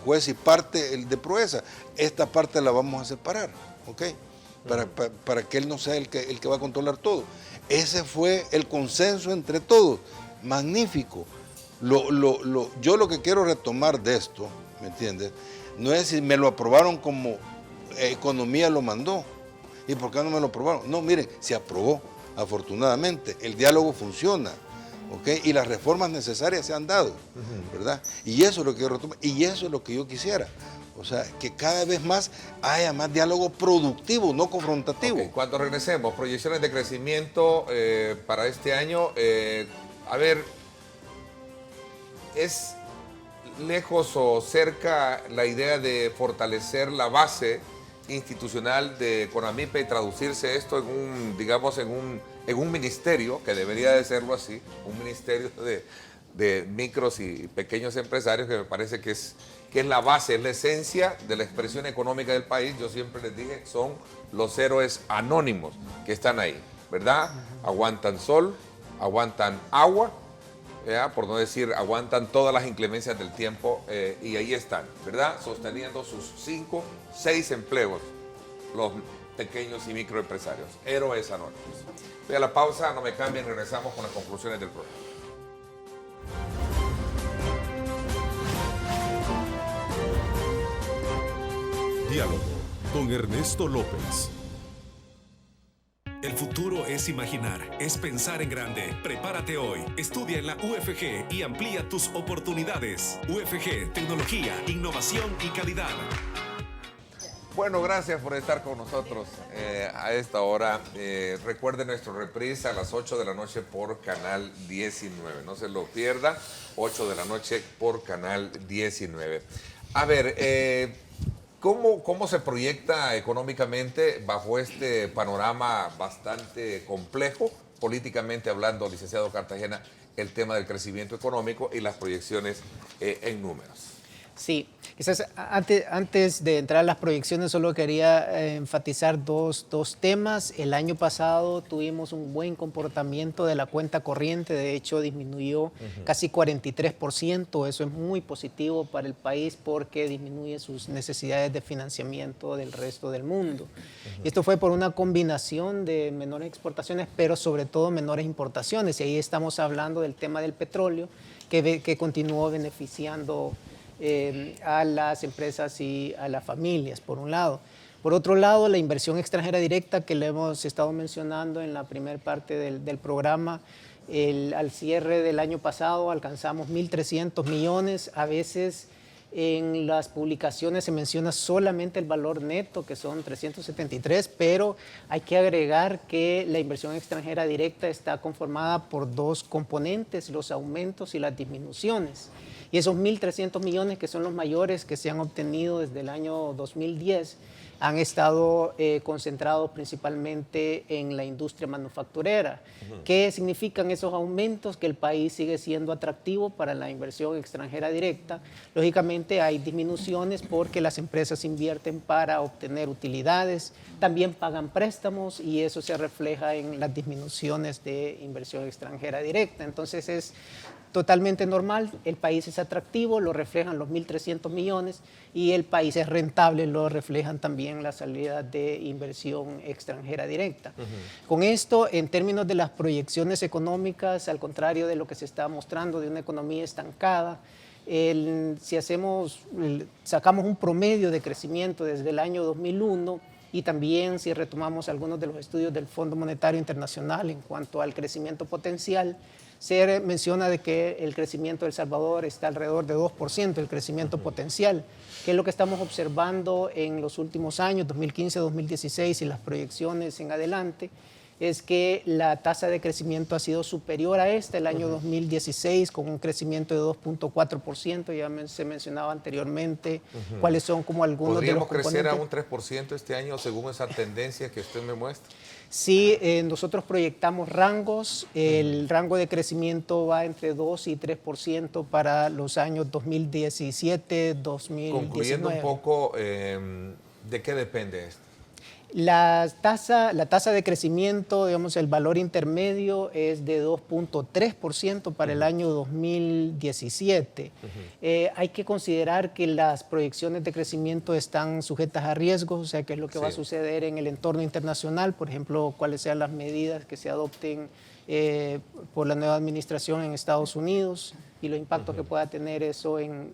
Speaker 3: juez y parte el de Proesa. Esta parte la vamos a separar, ¿ok? Para que él no sea el que va a controlar todo. Ese fue el consenso entre todos, magnífico. Yo lo que quiero retomar de esto, ¿me entiendes? No es si me lo aprobaron como Economía lo mandó. ¿Y por qué no me lo aprobaron? No, miren, se aprobó, afortunadamente. El diálogo funciona, ¿ok? Y las reformas necesarias se han dado, ¿verdad? Y eso es lo que quiero retomar. Y eso es lo que yo quisiera. O sea, que cada vez más haya más diálogo productivo, no confrontativo.
Speaker 2: Okay, cuando regresemos, proyecciones de crecimiento para este año. A ver, ¿es lejos o cerca la idea de fortalecer la base institucional de CONAMIPE y traducirse esto en un, digamos, en un ministerio, que debería de serlo así, un ministerio de micros y pequeños empresarios, que me parece que es la base, es la esencia de la expresión económica del país. Yo siempre les dije, son los héroes anónimos que están ahí, ¿verdad? Aguantan sol, aguantan agua, por no decir aguantan todas las inclemencias del tiempo, y ahí están, ¿verdad? Sosteniendo sus 5, 6 empleos, los pequeños y microempresarios, héroes anónimos. Voy a la pausa, no me cambien, regresamos con las conclusiones del programa.
Speaker 1: Diálogo con Ernesto López.
Speaker 9: El futuro es imaginar, es pensar en grande. Prepárate hoy, estudia en la UFG y amplía tus oportunidades. UFG, tecnología, innovación y calidad.
Speaker 2: Bueno, gracias por estar con nosotros a esta hora. Recuerden nuestro reprise a las 8 de la noche por Canal 19. No se lo pierda, 8 de la noche por Canal 19. A ver, ¿cómo se proyecta económicamente bajo este panorama bastante complejo, políticamente hablando, licenciado Cartagena, el tema del crecimiento económico y las proyecciones en números?
Speaker 5: Sí, quizás antes de entrar a las proyecciones solo quería enfatizar dos temas. El año pasado tuvimos un buen comportamiento de la cuenta corriente, de hecho disminuyó casi 43%, eso es muy positivo para el país porque disminuye sus necesidades de financiamiento del resto del mundo. Y esto fue por una combinación de menores exportaciones, pero sobre todo menores importaciones, y ahí estamos hablando del tema del petróleo que continuó beneficiando a las empresas y a las familias, por un lado. Por otro lado, la inversión extranjera directa que le hemos estado mencionando en la primera parte del programa, al cierre del año pasado alcanzamos 1.300 millones. A veces en las publicaciones se menciona solamente el valor neto, que son 373, pero hay que agregar que la inversión extranjera directa está conformada por dos componentes, los aumentos y las disminuciones. Y esos 1.300 millones, que son los mayores que se han obtenido desde el año 2010, han estado concentrados principalmente en la industria manufacturera. ¿Qué significan esos aumentos? Que el país sigue siendo atractivo para la inversión extranjera directa. Lógicamente hay disminuciones porque las empresas invierten para obtener utilidades, también pagan préstamos y eso se refleja en las disminuciones de inversión extranjera directa. Entonces es totalmente normal, el país es atractivo, lo reflejan los 1.300 millones y el país es rentable, lo reflejan también las salidas de inversión extranjera directa. Con esto, en términos de las proyecciones económicas, al contrario de lo que se está mostrando de una economía estancada, si sacamos un promedio de crecimiento desde el año 2001 y también si retomamos algunos de los estudios del Fondo Monetario Internacional en cuanto al crecimiento potencial, se menciona de que el crecimiento de El Salvador está alrededor de 2%, el crecimiento potencial, que es lo que estamos observando en los últimos años, 2015, 2016 y las proyecciones en adelante, es que la tasa de crecimiento ha sido superior a esta, el año 2016, con un crecimiento de 2.4%, ya se mencionaba anteriormente cuáles son como algunos de los componentes.
Speaker 2: ¿Podríamos crecer a un 3% este año según esa tendencia que usted me muestra?
Speaker 5: Sí, nosotros proyectamos rangos, el rango de crecimiento va entre 2 y 3% para los años 2017, 2019.
Speaker 2: Concluyendo un poco, ¿de qué depende esto?
Speaker 5: La tasa de crecimiento, digamos, el valor intermedio es de 2.3% para el año 2017. Hay que considerar que las proyecciones de crecimiento están sujetas a riesgos, o sea, qué es lo que va a suceder en el entorno internacional, por ejemplo, cuáles sean las medidas que se adopten por la nueva administración en Estados Unidos y los impactos que pueda tener eso en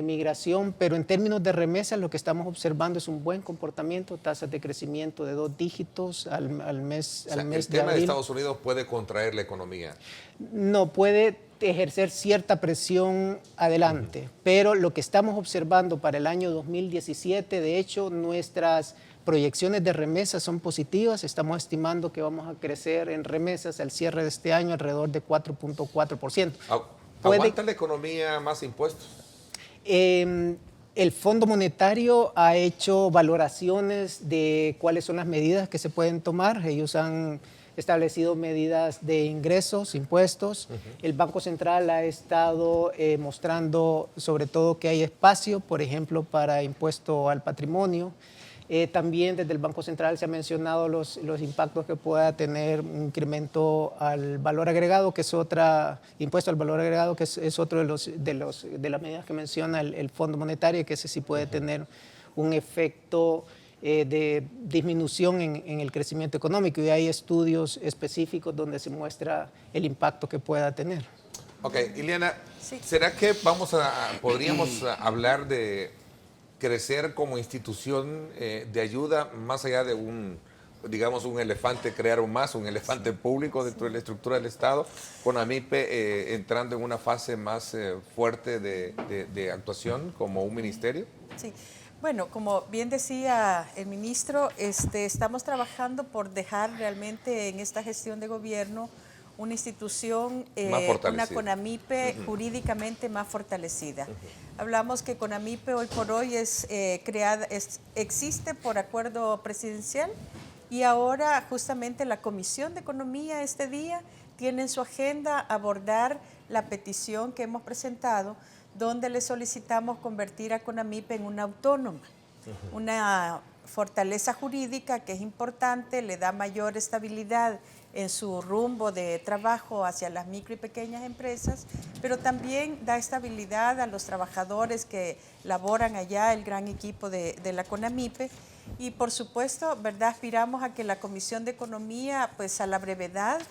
Speaker 5: migración, pero en términos de remesas lo que estamos observando es un buen comportamiento, tasas de crecimiento de 2 dígitos al mes de abril.
Speaker 2: ¿El tema de Estados Unidos puede contraer la economía?
Speaker 5: No, puede ejercer cierta presión adelante, pero lo que estamos observando para el año 2017, de hecho, nuestras proyecciones de remesas son positivas, estamos estimando que vamos a crecer en remesas al cierre de este año alrededor de 4.4%.
Speaker 2: ¿Aguanta la economía más impuestos?
Speaker 5: El Fondo Monetario ha hecho valoraciones de cuáles son las medidas que se pueden tomar. Ellos han establecido medidas de ingresos, impuestos. El Banco Central ha estado mostrando sobre todo que hay espacio, por ejemplo, para impuesto al patrimonio. También desde el Banco Central se han mencionado los impactos que pueda tener un incremento al valor agregado, que es impuesto al valor agregado, que es otro de las medidas que menciona el Fondo Monetario, que ese sí puede tener un efecto de disminución en el crecimiento económico, y hay estudios específicos donde se muestra el impacto que pueda tener.
Speaker 2: Ok, Ileana, ¿será que podríamos hablar de crecer como institución de ayuda más allá de un elefante, crear un elefante público dentro de la estructura del Estado, con AMIPE entrando en una fase más fuerte de actuación como un ministerio?
Speaker 4: Sí. Bueno, como bien decía el ministro, estamos trabajando por dejar realmente en esta gestión de gobierno una institución, una CONAMIPE jurídicamente más fortalecida. Hablamos que CONAMIPE hoy por hoy existe por acuerdo presidencial, y ahora justamente la Comisión de Economía este día tiene en su agenda abordar la petición que hemos presentado, donde le solicitamos convertir a CONAMIPE en una autónoma, una fortaleza jurídica que es importante, le da mayor estabilidad en su rumbo de trabajo hacia las micro y pequeñas empresas, pero también da estabilidad a los trabajadores que laboran allá, el gran equipo de la CONAMIPE. Y por supuesto, ¿verdad?, aspiramos a que la Comisión de Economía, pues a la brevedad,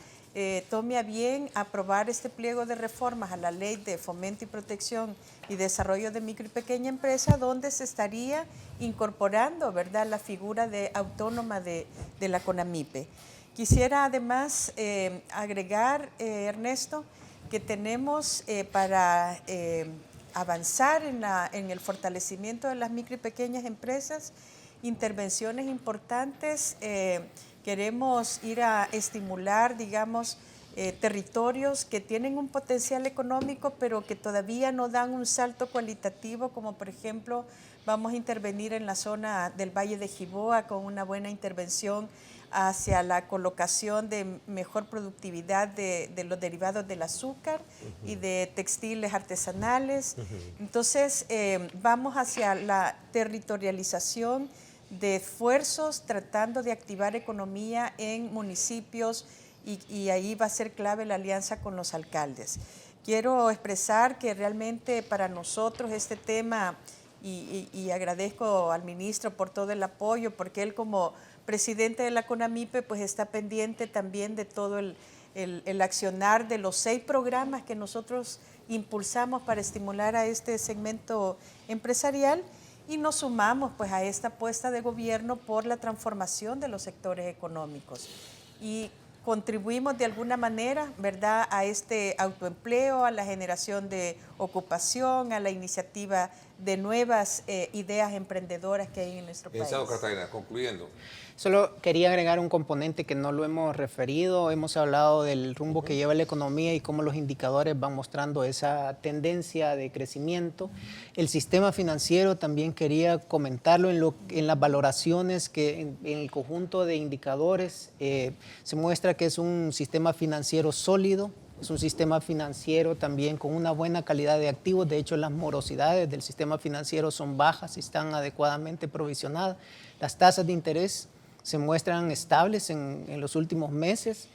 Speaker 4: tome a bien aprobar este pliego de reformas a la Ley de Fomento y Protección y Desarrollo de Micro y Pequeña Empresa, donde se estaría incorporando, ¿verdad?, la figura de autónoma de la CONAMIPE. Quisiera además agregar, Ernesto, que tenemos para avanzar en el fortalecimiento de las micro y pequeñas empresas intervenciones importantes. Queremos ir a estimular, digamos, territorios que tienen un potencial económico, pero que todavía no dan un salto cualitativo, como por ejemplo, vamos a intervenir en la zona del Valle de Jiboa con una buena intervención hacia la colocación de mejor productividad de los derivados del azúcar y de textiles artesanales. Entonces, vamos hacia la territorialización de esfuerzos tratando de activar economía en municipios, y ahí va a ser clave la alianza con los alcaldes. Quiero expresar que realmente para nosotros este tema, y agradezco al ministro por todo el apoyo, porque él como presidente de la CONAMIPE pues está pendiente también de todo el accionar de los 6 programas que nosotros impulsamos para estimular a este segmento empresarial, y nos sumamos pues a esta apuesta de gobierno por la transformación de los sectores económicos. Y contribuimos de alguna manera, ¿verdad?, a este autoempleo, a la generación de ocupación, a la iniciativa de nuevas ideas emprendedoras que hay en nuestro país.
Speaker 2: Licenciado Cartagena, concluyendo.
Speaker 5: Solo quería agregar un componente que no lo hemos referido. Hemos hablado del rumbo que lleva la economía y cómo los indicadores van mostrando esa tendencia de crecimiento. El sistema financiero también quería comentarlo en las valoraciones que en el conjunto de indicadores se muestra que es un sistema financiero sólido. Es un sistema financiero también con una buena calidad de activos. De hecho, las morosidades del sistema financiero son bajas y están adecuadamente provisionadas. Las tasas de interés se muestran estables en los últimos meses.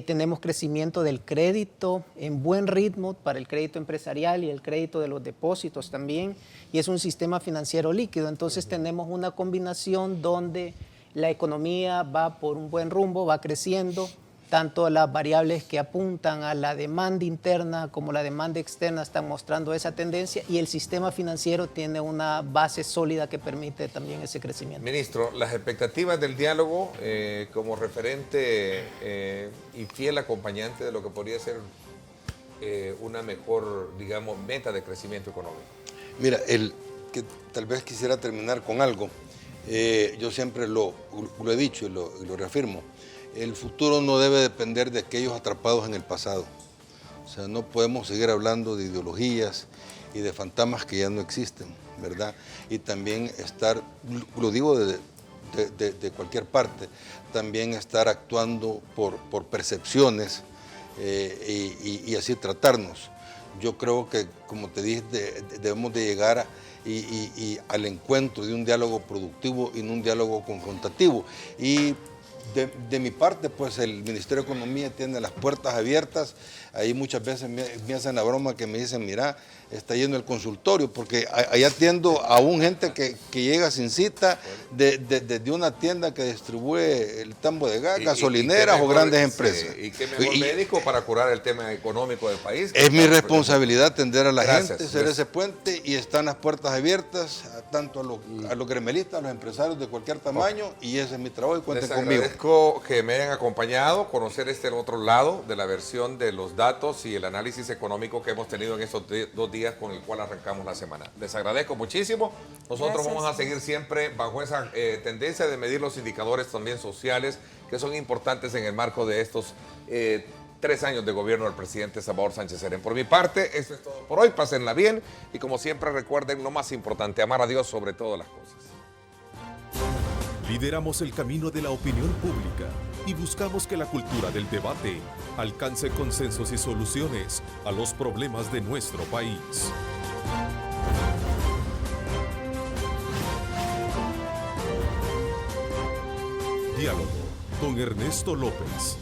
Speaker 5: Tenemos crecimiento del crédito en buen ritmo para el crédito empresarial y el crédito de los depósitos también. Y es un sistema financiero líquido. Entonces tenemos una combinación donde la economía va por un buen rumbo, va creciendo. Tanto las variables que apuntan a la demanda interna como la demanda externa están mostrando esa tendencia, y el sistema financiero tiene una base sólida que permite también ese crecimiento.
Speaker 2: Ministro, las expectativas del diálogo como referente y fiel acompañante de lo que podría ser una mejor, digamos, meta de crecimiento económico.
Speaker 3: Mira, que tal vez quisiera terminar con algo. Yo siempre lo he dicho y lo reafirmo. El futuro no debe depender de aquellos atrapados en el pasado. O sea, no podemos seguir hablando de ideologías y de fantasmas que ya no existen, ¿verdad? Y también estar, lo digo de cualquier parte, también estar actuando por percepciones y así tratarnos. Yo creo que, como te dije, debemos de llegar al encuentro de un diálogo productivo y no un diálogo confrontativo. Y de mi parte, pues el Ministerio de Economía tiene las puertas abiertas. Ahí muchas veces me hacen la broma que me dicen, mira, está yendo el consultorio, porque ahí atiendo a un gente que llega sin cita de una tienda que distribuye el tambo de gas, gasolineras o grandes empresas.
Speaker 2: Y qué mejor médico para curar el tema económico del país.
Speaker 3: Es mi responsabilidad atender a la gente, ser ese puente, y están las puertas abiertas tanto a los gremelistas, a los empresarios de cualquier tamaño, y ese es mi trabajo y cuenten conmigo.
Speaker 2: Agradezco que me hayan acompañado, conocer el otro lado de la versión de los datos y el análisis económico que hemos tenido en estos 2 días con el cual arrancamos la semana. Les agradezco muchísimo. Nosotros vamos a seguir siempre bajo esa tendencia de medir los indicadores también sociales que son importantes en el marco de estos 3 años de gobierno del presidente Salvador Sánchez Serén. Por mi parte, eso es todo por hoy. Pásenla bien y, como siempre, recuerden lo más importante, amar a Dios sobre todas las cosas.
Speaker 1: Lideramos el camino de la opinión pública y buscamos que la cultura del debate alcance consensos y soluciones a los problemas de nuestro país. Diálogo con Ernesto López.